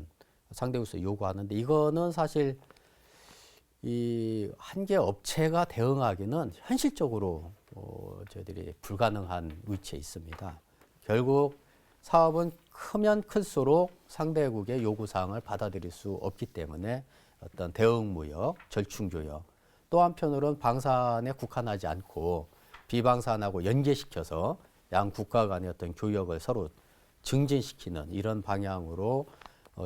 S5: 상대국에서 요구하는데 이거는 사실 이 한 개 업체가 대응하기는 현실적으로 저희들이 불가능한 위치에 있습니다. 결국 사업은 크면 클수록 상대국의 요구사항을 받아들일 수 없기 때문에 어떤 대응무역, 절충조약 또 한편으로는 방산에 국한하지 않고 비방산하고 연계시켜서 양 국가 간의 어떤 교역을 서로 증진시키는 이런 방향으로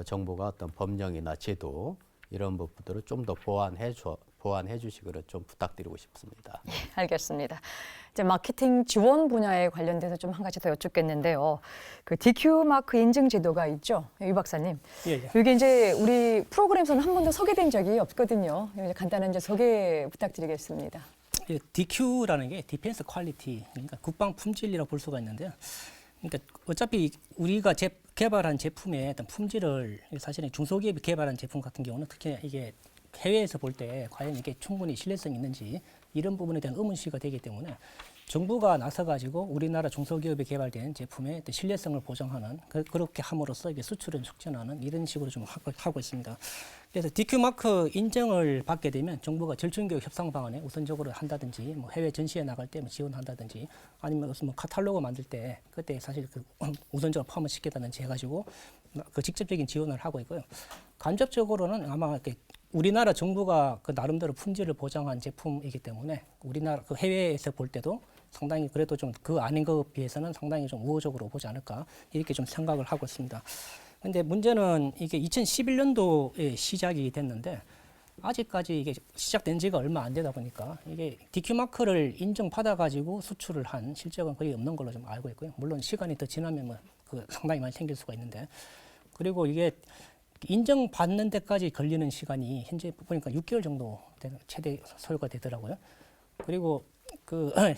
S5: 정부가 어떤 법령이나 제도 이런 부분들을 좀 더 보완해 주시기를 좀 부탁드리고 싶습니다.
S2: 알겠습니다. 이제 마케팅 지원 분야에 관련돼서 좀 한 가지 더 여쭙겠는데요. 그 DQ 마크 인증 제도가 있죠, 유 박사님.
S6: 예.
S2: 이게 이제 우리 프로그램에서는 한 번도 소개된 적이 없거든요. 이제 간단한 이제 소개 부탁드리겠습니다.
S6: DQ라는 게 디펜스 퀄리티, 그러니까 국방 품질이라고 볼 수가 있는데요. 그러니까 어차피 우리가 개발한 제품의 어떤 품질을 사실은 중소기업이 개발한 제품 같은 경우는 특히 이게 해외에서 볼 때 과연 이게 충분히 신뢰성이 있는지 이런 부분에 대한 의문시가 되기 때문에 정부가 나서가지고 우리나라 중소기업이 개발된 제품의 어떤 신뢰성을 보장하는 그렇게 함으로써 이게 수출을 촉진하는 이런 식으로 좀 하고 있습니다. 그래서 DQ 마크 인정을 받게 되면 정부가 절충교육 협상 방안에 우선적으로 한다든지 뭐 해외 전시회 나갈 때 뭐 지원한다든지 아니면 무슨 뭐 카탈로그 만들 때 그때 사실 그 우선적으로 포함을 시키다든지 해가지고 그 직접적인 지원을 하고 있고요. 간접적으로는 아마 이렇게 우리나라 정부가 그 나름대로 품질을 보장한 제품이기 때문에 우리나라 그 해외에서 볼 때도 상당히 그래도 좀 그 아닌 것에 비해서는 상당히 좀 우호적으로 보지 않을까 이렇게 좀 생각을 하고 있습니다. 근데 문제는 이게 2011년도에 시작이 됐는데 아직까지 이게 시작된 지가 얼마 안 되다 보니까 이게 DQ 마크를 인정받아 가지고 수출을 한 실적은 거의 없는 걸로 좀 알고 있고요. 물론 시간이 더 지나면 뭐 그 상당히 많이 생길 수가 있는데 그리고 이게 인정받는 데까지 걸리는 시간이 현재 보니까 6개월 정도 최대 소요가 되더라고요. 그리고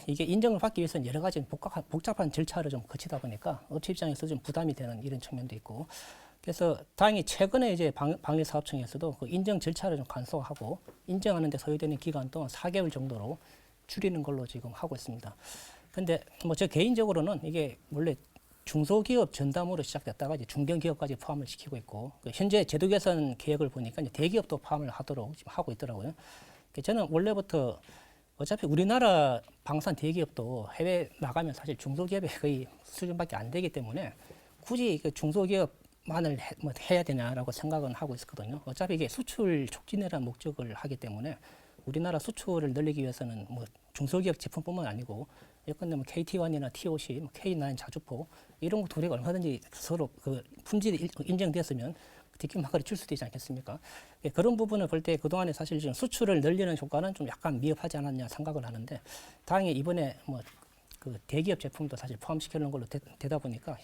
S6: 이게 인정을 받기 위해서는 여러 가지 복잡한 절차를 좀 거치다 보니까 업체 입장에서 좀 부담이 되는 이런 측면도 있고 그래서 다행히 최근에 이제 방위사업청에서도 그 인정 절차를 좀 간소화하고 인정하는 데 소요되는 기간 동안 4개월 정도로 줄이는 걸로 지금 하고 있습니다. 근데 뭐 저 개인적으로는 이게 원래 중소기업 전담으로 시작됐다가 이제 중견기업까지 포함을 시키고 있고 현재 제도 개선 계획을 보니까 이제 대기업도 포함을 하도록 지금 하고 있더라고요. 저는 원래부터 어차피 우리나라 방산 대기업도 해외 나가면 사실 중소기업의 거의 수준밖에 안 되기 때문에 굳이 그 중소기업만을 해야 되냐라고 생각은 하고 있었거든요. 어차피 이게 수출 촉진이라는 목적을 하기 때문에 우리나라 수출을 늘리기 위해서는 뭐 중소기업 제품뿐만 아니고 예컨대 뭐 KT1이나 TOC, 뭐 K9 자주포 이런 것도 우리가 얼마든지 서로 그 품질이 인정됐으면 DQ 마크를 줄 수도 있지 않겠습니까? 그런 부분을 볼 때 그동안에 사실 지금 수출을 늘리는 효과는 좀 약간 미흡하지 않았냐 생각을 하는데 다행히 이번에 뭐 그 대기업 제품도 사실 포함시키는 걸로 되다 보니까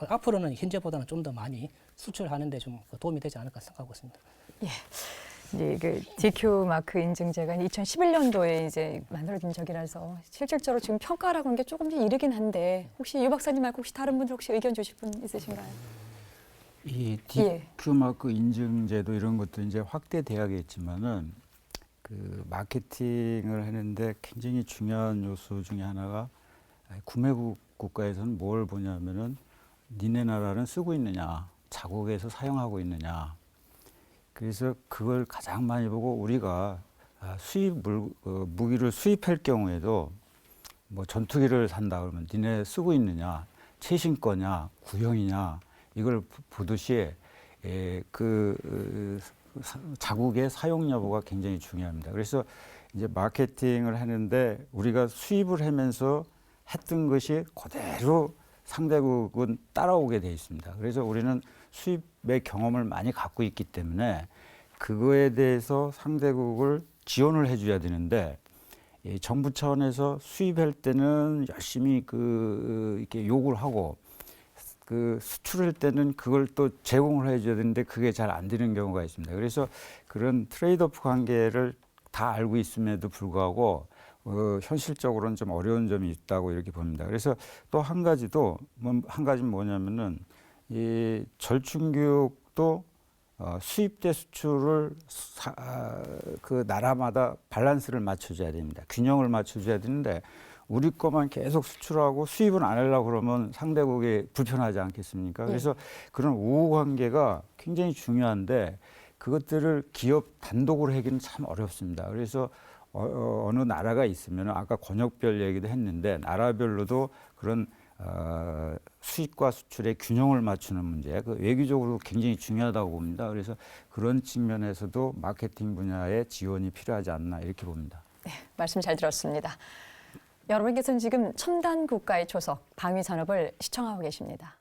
S6: 앞으로는 현재보다는 좀 더 많이 수출하는 데 좀 도움이 되지 않을까 생각하고 있습니다.
S2: 예. 이제 그 DQ 마크 인증제가 2011년도에 이제 만들어진 적이라서 실질적으로 지금 평가라고 하는 게 조금 이르긴 한데 혹시 유 박사님 말고 혹시 다른 분들 혹시 의견 주실 분 있으신가요?
S4: 이 DQ 마크 인증제도 이런 것도 이제 확대돼야겠지만은 그 마케팅을 하는데 굉장히 중요한 요소 중에 하나가 구매국 국가에서는 뭘 보냐면은 니네 나라는 쓰고 있느냐, 자국에서 사용하고 있느냐. 그래서 그걸 가장 많이 보고 우리가 무기를 수입할 경우에도 뭐 전투기를 산다 그러면 니네 쓰고 있느냐, 최신 거냐, 구형이냐 이걸 보듯이 자국의 사용 여부가 굉장히 중요합니다. 그래서 이제 마케팅을 하는데 우리가 수입을 하면서 했던 것이 그대로 상대국은 따라오게 돼 있습니다. 그래서 우리는 수입의 경험을 많이 갖고 있기 때문에 그거에 대해서 상대국을 지원을 해줘야 되는데 정부 차원에서 수입할 때는 열심히 이렇게 요구를 하고 그 수출할 때는 그걸 또 제공을 해줘야 되는데 그게 잘 안 되는 경우가 있습니다. 그래서 그런 트레이드오프 관계를 다 알고 있음에도 불구하고 현실적으로는 좀 어려운 점이 있다고 이렇게 봅니다. 그래서 또 한 가지는 뭐냐면은 이 절충교육도 수입 대 수출을 그 나라마다 밸런스를 맞춰줘야 됩니다. 균형을 맞춰줘야 되는데 우리 거만 계속 수출하고 수입은 안 하려고 그러면 상대국이 불편하지 않겠습니까? 그래서 그런 우호 관계가 굉장히 중요한데 그것들을 기업 단독으로 하기는 참 어렵습니다. 그래서 어느 나라가 있으면 아까 권역별 얘기도 했는데 나라별로도 그런 수입과 수출의 균형을 맞추는 문제, 그 외교적으로 굉장히 중요하다고 봅니다. 그래서 그런 측면에서도 마케팅 분야의 지원이 필요하지 않나 이렇게 봅니다.
S2: 네, 말씀 잘 들었습니다. 여러분께서는 지금 첨단 국가의 초석 방위산업을 시청하고 계십니다.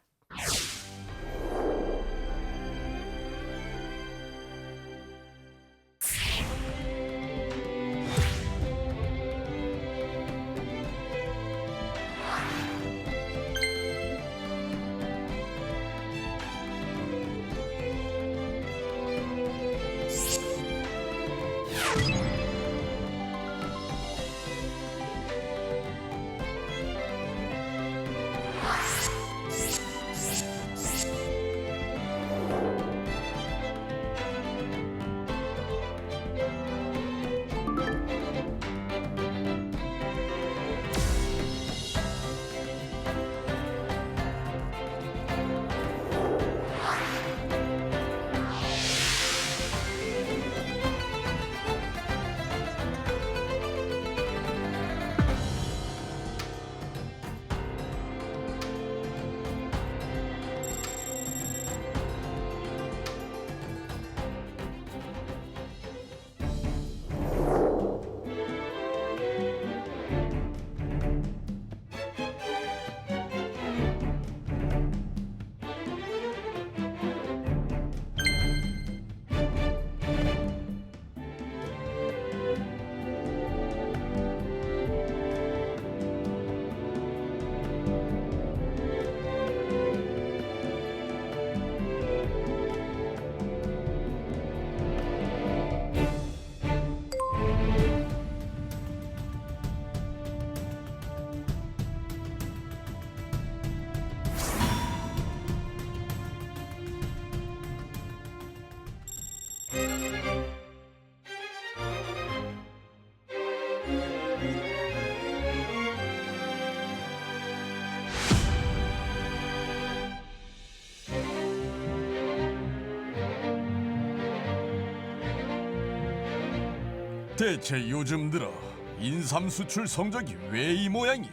S7: 대체 요즘 들어 인삼 수출 성적이 왜 이 모양이에요?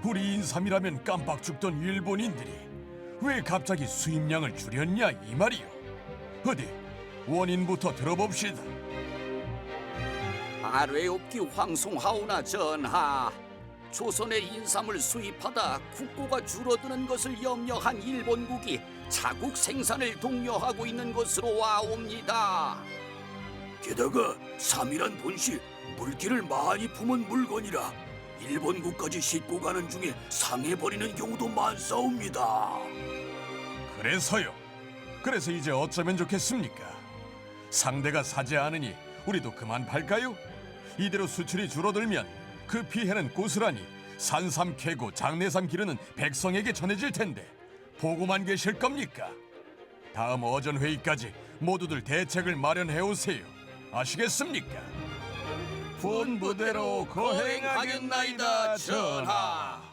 S7: 우리 인삼이라면 깜빡 죽던 일본인들이 왜 갑자기 수입량을 줄였냐 이 말이요. 어디 원인부터 들어봅시다.
S8: 아뢰옵기 황송하오나 전하, 조선의 인삼을 수입하다 국고가 줄어드는 것을 염려한 일본국이 자국 생산을 독려하고 있는 것으로 와옵니다. 게다가 삼이란 본시 물기를 많이 품은 물건이라 일본국까지 싣고 가는 중에 상해버리는 경우도 많사옵니다.
S7: 그래서요. 그래서 이제 어쩌면 좋겠습니까? 상대가 사지 않으니 우리도 그만 팔까요? 이대로 수출이 줄어들면 그 피해는 고스란히 산삼 캐고 장내삼 기르는 백성에게 전해질 텐데 보고만 계실 겁니까? 다음 어전 회의까지 모두들 대책을 마련해 오세요. 아시겠습니까?
S8: 분부대로 거행하겠나이다, 전하.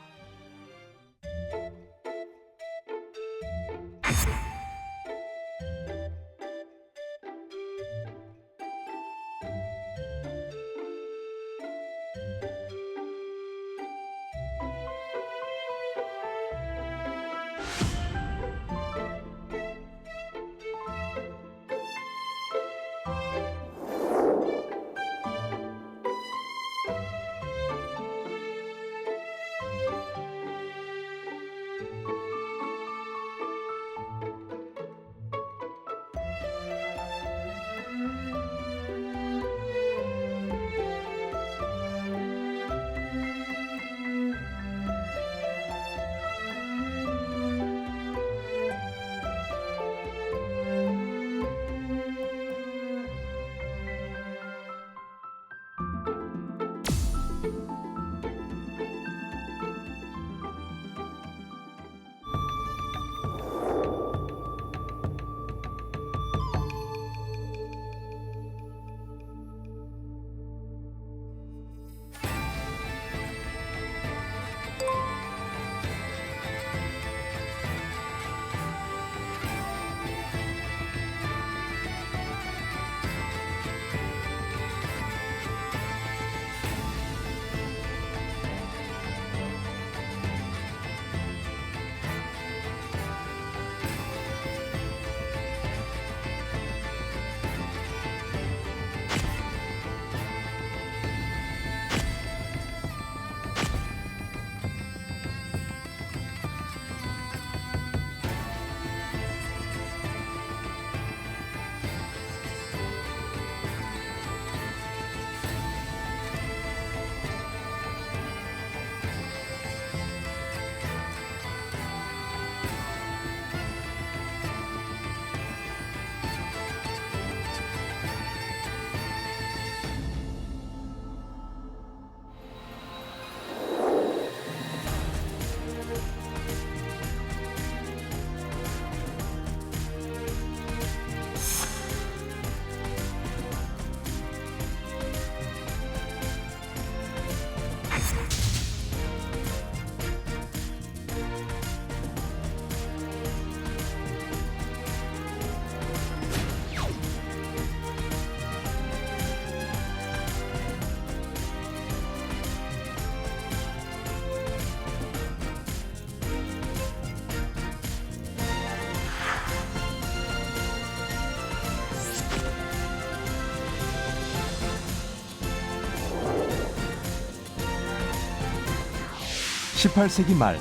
S9: (18세기) 말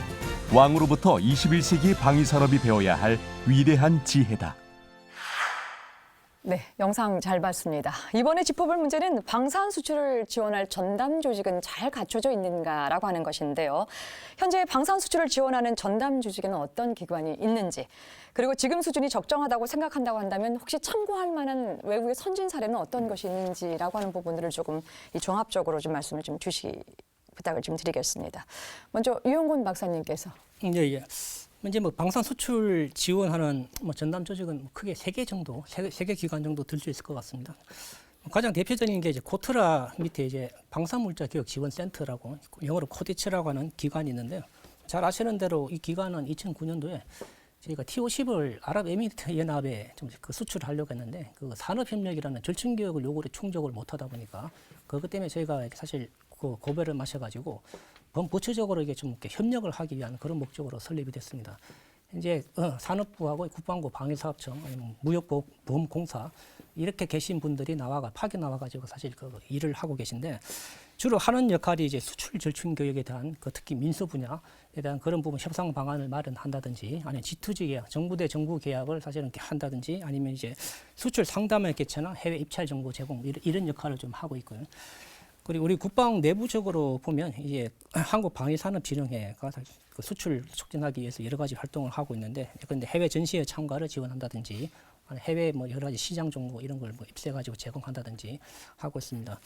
S9: 왕으로부터 (21세기) 방위산업이 배워야 할 위대한 지혜다.
S2: 네, 영상 잘 봤습니다. 이번에 짚어볼 문제는 방산 수출을 지원할 전담 조직은 잘 갖춰져 있는가라고 하는 것인데요. 현재 방산 수출을 지원하는 전담 조직에는 어떤 기관이 있는지, 그리고 지금 수준이 적정하다고 생각한다고 한다면 혹시 참고할 만한 외국의 선진 사례는 어떤 것이 있는지라고 하는 부분들을 조금 종합적으로 좀 말씀을 좀 부탁을 좀 드리겠습니다. 먼저 유영곤 박사님께서.
S6: 예. 이제 뭐 방산 수출 지원하는 뭐 전담 조직은 크게 3개 정도, 3개 기관 정도 들 수 있을 것 같습니다. 가장 대표적인 게 이제 코트라 밑에 이제 방산물자 교육 지원 센터라고 영어로 코디츠라고 하는 기관이 있는데요. 잘 아시는 대로 이 기관은 2009년도에 저희가 T50을 아랍에미리트 연합에 좀 그 수출하려고 했는데 그 산업협력이라는 절충 교육을 요구를 충족을 못하다 보니까 그것 때문에 저희가 사실 그 고배를 마셔가지고 범부처적으로 이게 좀 이렇게 협력을 하기 위한 그런 목적으로 설립이 됐습니다. 이제 산업부하고 국방부 방위사업청 아니면 무역보험공사 이렇게 계신 분들이 파견 나와가지고 사실 그 일을 하고 계신데 주로 하는 역할이 이제 수출 절충 교육에 대한 그 특히 민수 분야에 대한 그런 부분 협상 방안을 마련한다든지 아니면 G2G 계약, 정부 대 정부 계약을 사실은 이렇게 한다든지 아니면 이제 수출 상담의 개최나 해외 입찰 정보 제공 이런 역할을 좀 하고 있고요. 그리고 우리 국방 내부적으로 보면 이제 한국방위산업진흥회가 그 수출 촉진하기 위해서 여러 가지 활동을 하고 있는데, 그런데 해외 전시회 참가를 지원한다든지, 해외 뭐 여러 가지 시장 정보 이런 걸 뭐 입수해가지고 제공한다든지 하고 있습니다.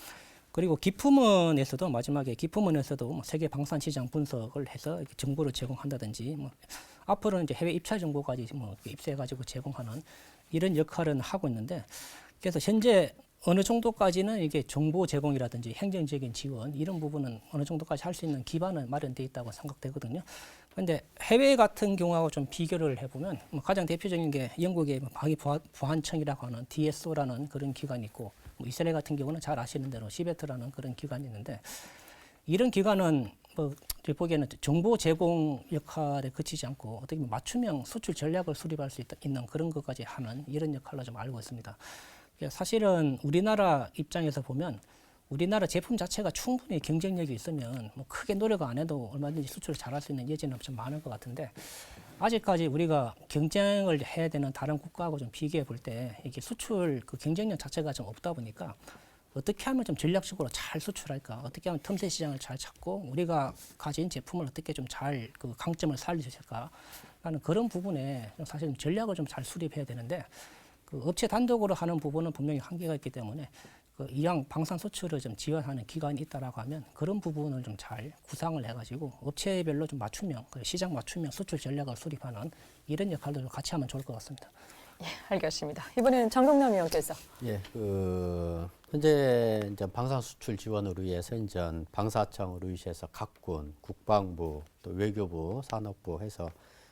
S6: 그리고 기품원에서도 마지막에 기품원에서도 뭐 세계 방산 시장 분석을 해서 이렇게 정보를 제공한다든지, 뭐 앞으로는 이제 해외 입찰 정보까지 뭐 입수해가지고 제공하는 이런 역할은 하고 있는데, 그래서 현재 어느 정도까지는 이게 정보 제공이라든지 행정적인 지원 이런 부분은 어느 정도까지 할 수 있는 기반은 마련돼 있다고 생각되거든요. 그런데 해외 같은 경우하고 좀 비교를 해보면 뭐 가장 대표적인 게 영국의 방위보안청이라고 하는 DSO라는 그런 기관이 있고, 뭐 이스라엘 같은 경우는 잘 아시는 대로 시베트라는 그런 기관이 있는데, 이런 기관은 뭐 저희 보기에는 정보 제공 역할에 그치지 않고 어떻게 보면 맞춤형 수출 전략을 수립할 수 있는 그런 것까지 하는 이런 역할로 좀 알고 있습니다. 사실은 우리나라 입장에서 보면 우리나라 제품 자체가 충분히 경쟁력이 있으면 뭐 크게 노력 안 해도 얼마든지 수출을 잘할 수 있는 여지는 좀 많을 것 같은데, 아직까지 우리가 경쟁을 해야 되는 다른 국가하고 좀 비교해 볼 때 이게 수출 그 경쟁력 자체가 좀 없다 보니까 어떻게 하면 좀 전략적으로 잘 수출할까, 어떻게 하면 틈새 시장을 잘 찾고 우리가 가진 제품을 어떻게 좀 잘 그 강점을 살릴 수 있을까라는 그런 부분에 사실 전략을 좀 잘 수립해야 되는데, 그 업체 단독으로 하는 부분은 분명히 한계가 있기 때문에 그 이왕 방산 수출을 좀 지원하는 기관이 있다라고 하면 그런 부분을 좀 잘 구상을 해가지고 업체별로 좀 맞춤형, 시장 맞춤형 수출 전략을 수립하는 이런 역할들을 같이 하면 좋을 것 같습니다.
S2: 예, 알겠습니다. 이번에는 장동남 위원께서.
S5: 예, 현재 이제 방산 수출 지원을 위해서 이제 방사청을 위시해서 각군, 국방부, 또 외교부, 산업부 해서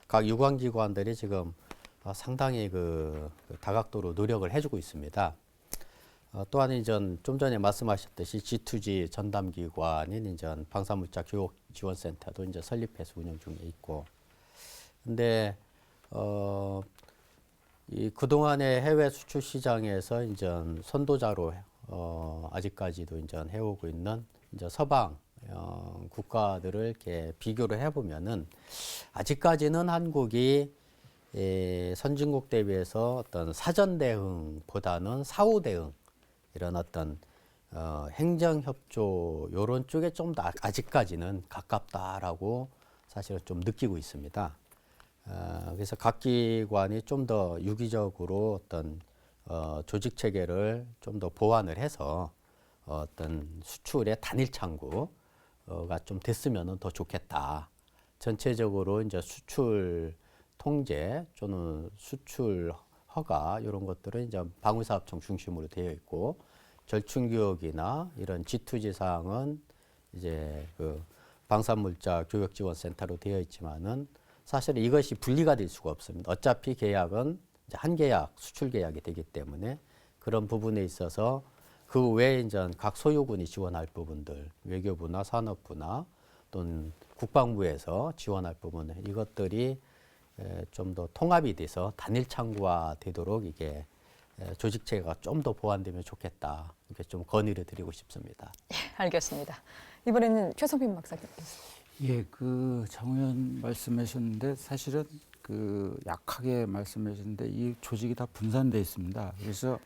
S5: 각 유관기관들이 지금 상당히 그 다각도로 노력을 해주고 있습니다. 또한 이제 좀 전에 말씀하셨듯이 G2G 전담기관인 이제 방산물자 교육 지원센터도 이제 설립해서 운영 중에 있고, 근데 이 그동안의 해외 수출 시장에서 이제 선도자로 아직까지도 이제 해오고 있는 이제 서방 국가들을 이렇게 비교를 해보면은 아직까지는 한국이 선진국 대비해서 어떤 사전 대응보다는 사후 대응 이런 어떤 행정협조 이런 쪽에 좀 더 아직까지는 가깝다라고 사실은 좀 느끼고 있습니다. 그래서 각 기관이 좀 더 유기적으로 어떤 조직 체계를 좀 더 보완을 해서 어떤 수출의 단일 창구가 좀 됐으면 더 좋겠다. 전체적으로 이제 수출 통제 또는 수출 허가 이런 것들은 이제 방위사업청 중심으로 되어 있고, 절충교육이나 이런 G2G 사항은 이제 그 방산물자 교육지원센터로 되어 있지만은 사실 이것이 분리가 될 수가 없습니다. 어차피 계약은 이제 한 계약, 수출 계약이 되기 때문에 그런 부분에 있어서 그 외에 이제 각 소유군이 지원할 부분들, 외교부나 산업부나 또는 국방부에서 지원할 부분들, 이것들이 좀 더 통합이 돼서 단일 창구화 되도록 이게 조직 체계가 좀 더 보완되면 좋겠다, 이렇게 좀 건의를 드리고 싶습니다.
S2: 예, 알겠습니다. 이번에는 최성빈 박사님께서.
S4: 예, 그 장 의원 말씀하셨는데 사실은 그 약하게 말씀하셨는데 이 조직이 다 분산되어 있습니다. 그래서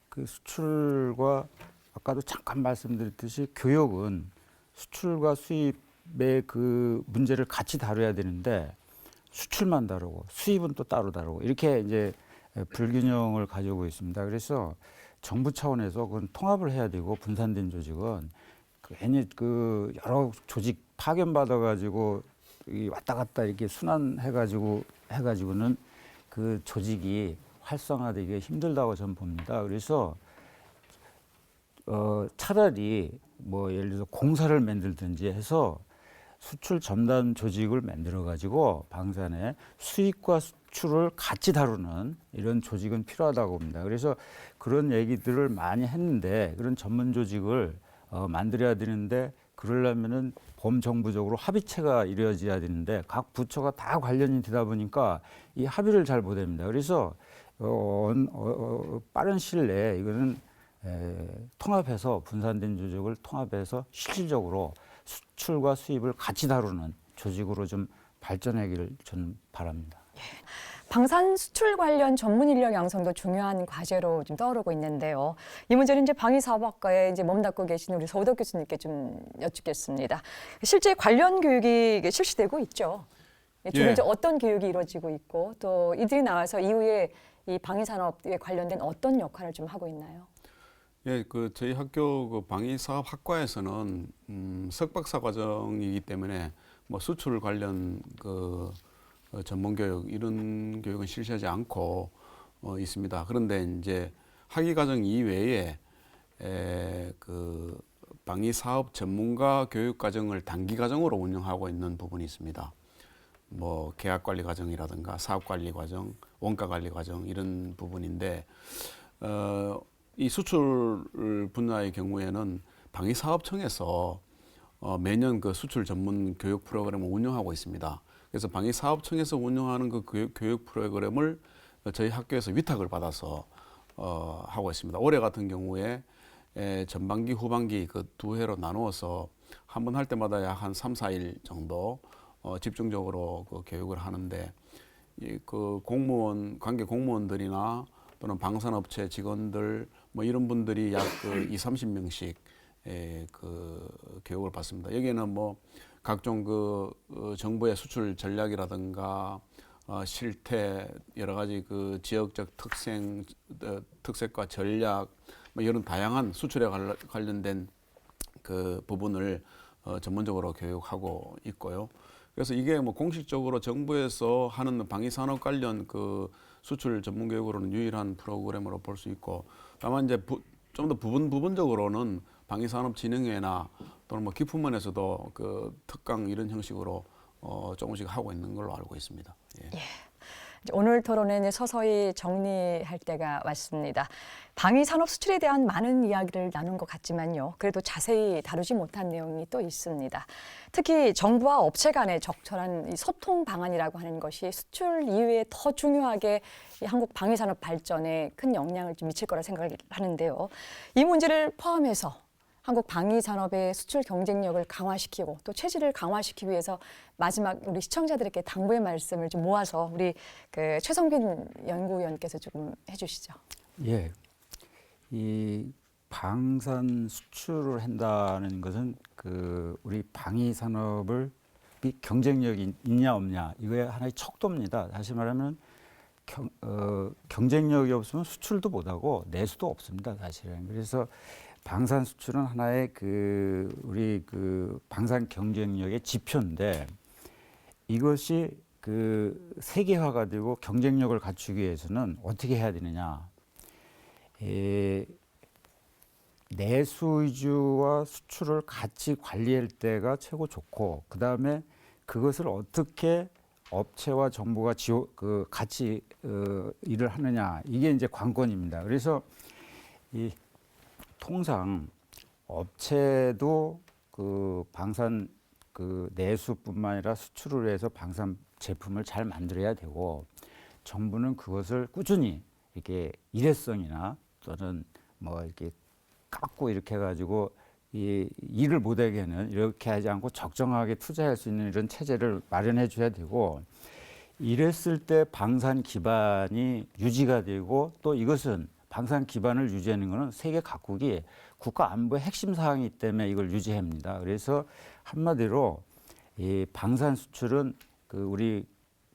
S4: 그 수출과 아까도 잠깐 말씀드렸듯이 교역은 수출과 수입의 그 문제를 같이 다뤄야 되는데 수출만 다루고 수입은 또 따로 다루고 이렇게 이제 불균형을 가지고 있습니다. 그래서 정부 차원에서 그건 통합을 해야 되고, 분산된 조직은 괜히 그 여러 조직 파견 받아가지고 이 왔다 갔다 이렇게 해가지고는 그 조직이 활성화되기가 힘들다고 저는 봅니다. 그래서 차라리 뭐 예를 들어서 공사를 만들든지 해서 수출 첨단 조직을 만들어 가지고 방산에 수입과 수출을 같이 다루는 이런 조직은 필요하다고 봅니다. 그래서 그런 얘기들을 많이 했는데 그런 전문 조직을 만들어야 되는데 그러려면은 범정부적으로 합의체가 이루어져야 되는데 각 부처가 다 관련이 되다 보니까 이 합의를 잘 못합니다. 그래서 빠른 시일 내에 이거는 통합해서 분산된 조직을 통합해서 실질적으로 수출과 수입을 같이 다루는 조직으로 좀 발전하기를 저는 바랍니다.
S2: 방산 수출 관련 전문 인력 양성도 중요한 과제로 좀 떠오르고 있는데요. 이 문제는 이제 방위사업학과에 이제 몸담고 계신 우리 서우덕 교수님께 좀 여쭙겠습니다. 실제 관련 교육이 실시되고 있죠. 주로
S3: 예.
S2: 이제 어떤 교육이 이루어지고 있고 또 이들이 나와서 이후에 이 방위산업에 관련된 어떤 역할을 좀 하고 있나요?
S3: 예, 그 저희 학교 그 방위사업학과에서는 석박사 과정이기 때문에 뭐 수출 관련 그 전문 교육 이런 교육은 실시하지 않고 있습니다. 그런데 이제 학위 과정 이외에 그 방위사업 전문가 교육 과정을 단기 과정으로 운영하고 있는 부분이 있습니다. 뭐 계약 관리 과정이라든가 사업 관리 과정, 원가 관리 과정 이런 부분인데 이 수출 분야의 경우에는 방위사업청에서 매년 그 수출 전문 교육 프로그램을 운영하고 있습니다. 그래서 방위사업청에서 운영하는 그 교육 프로그램을 저희 학교에서 위탁을 받아서 하고 있습니다. 올해 같은 경우에 전반기, 후반기 그 두 해로 나누어서 한 번 할 때마다 약 한 3, 4일 정도 집중적으로 그 교육을 하는데 그 공무원, 관계 공무원들이나 또는 방산업체 직원들 뭐 이런 분들이 약 그 20-30명씩 그 교육을 받습니다. 여기에는 뭐 각종 그 정부의 수출 전략이라든가 실태 여러 가지 그 지역적 특색과 전략 뭐 이런 다양한 수출에 관련된 그 부분을 전문적으로 교육하고 있고요. 그래서 이게 뭐 공식적으로 정부에서 하는 방위산업 관련 그 수출 전문 교육으로는 유일한 프로그램으로 볼 수 있고, 다만 이제 좀 더 부분적으로는 방위산업진흥회나 또는 뭐 기품원에서도 그 특강 이런 형식으로 조금씩 하고 있는 걸로 알고 있습니다. 예.
S2: 예. 오늘 토론은 서서히 정리할 때가 왔습니다. 방위산업 수출에 대한 많은 이야기를 나눈 것 같지만요. 그래도 자세히 다루지 못한 내용이 또 있습니다. 특히 정부와 업체 간의 적절한 이 소통 방안이라고 하는 것이 수출 이후에 더 중요하게 이 한국 방위산업 발전에 큰 영향을 좀 미칠 거라 생각을 하는데요. 이 문제를 포함해서 한국 방위산업의 수출 경쟁력을 강화시키고 또 체질을 강화시키기 위해서 마지막 우리 시청자들에게 당부의 말씀을 좀 모아서 우리 그 최성균 연구위원께서 조금 해주시죠.
S4: 예, 이 방산 수출을 한다는 것은 그 우리 방위산업을 경쟁력이 있냐 없냐 이거의 하나의 척도입니다. 다시 말하면 경쟁력이 없으면 수출도 못하고 내수도 없습니다, 사실은. 그래서 방산 수출은 하나의 그 우리 그 방산 경쟁력의 지표인데 이것이 그 세계화가 되고 경쟁력을 갖추기 위해서는 어떻게 해야 되느냐? 내수 위주와 수출을 같이 관리할 때가 최고 좋고, 그 다음에 그것을 어떻게 업체와 정부가 같이 일을 하느냐, 이게 이제 관건입니다. 그래서 이 통상 업체도 그 방산 그 내수뿐만 아니라 수출을 해서 방산 제품을 잘 만들어야 되고, 정부는 그것을 꾸준히 이렇게 일회성이나 또는 뭐 이렇게 깎고 이렇게 해가지고 이 일을 못하게 하는, 이렇게 하지 않고 적정하게 투자할 수 있는 이런 체제를 마련해 줘야 되고, 이랬을 때 방산 기반이 유지가 되고, 또 이것은 방산 기반을 유지하는 것은 세계 각국이 국가 안보의 핵심 사항이기 때문에 이걸 유지합니다. 그래서 한마디로 이 방산 수출은 그 우리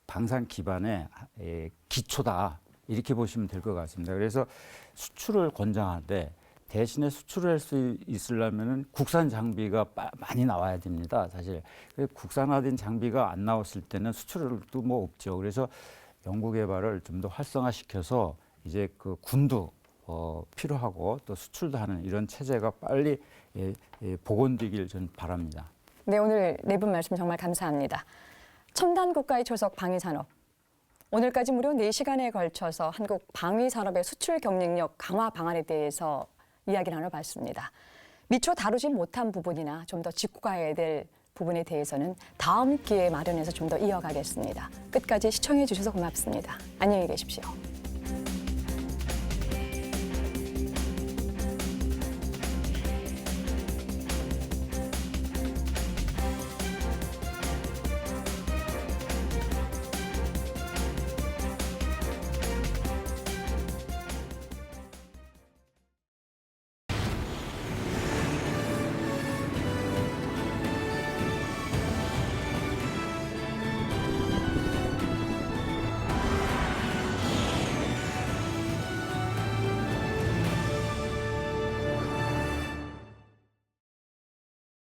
S4: 방산 기반의 기초다, 이렇게 보시면 될 것 같습니다. 그래서 수출을 권장하되 대신에 수출을 할 수 있으려면은 국산 장비가 많이 나와야 됩니다. 사실 국산화된 장비가 안 나왔을 때는 수출도 뭐 없죠. 그래서 연구개발을 좀 더 활성화시켜서 이제 그 군도 필요하고 또 수출도 하는 이런 체제가 빨리 복원되길 저는 바랍니다.
S2: 네, 오늘 네 분 말씀 정말 감사합니다. 첨단 국가의 초석 방위산업. 오늘까지 무려 4시간에 걸쳐서 한국 방위산업의 수출 경쟁력 강화 방안에 대해서 이야기 나눠봤습니다. 미처 다루지 못한 부분이나 좀 더 짚고 가야 될 부분에 대해서는 다음 기회에 마련해서 좀 더 이어가겠습니다. 끝까지 시청해 주셔서 고맙습니다. 안녕히 계십시오.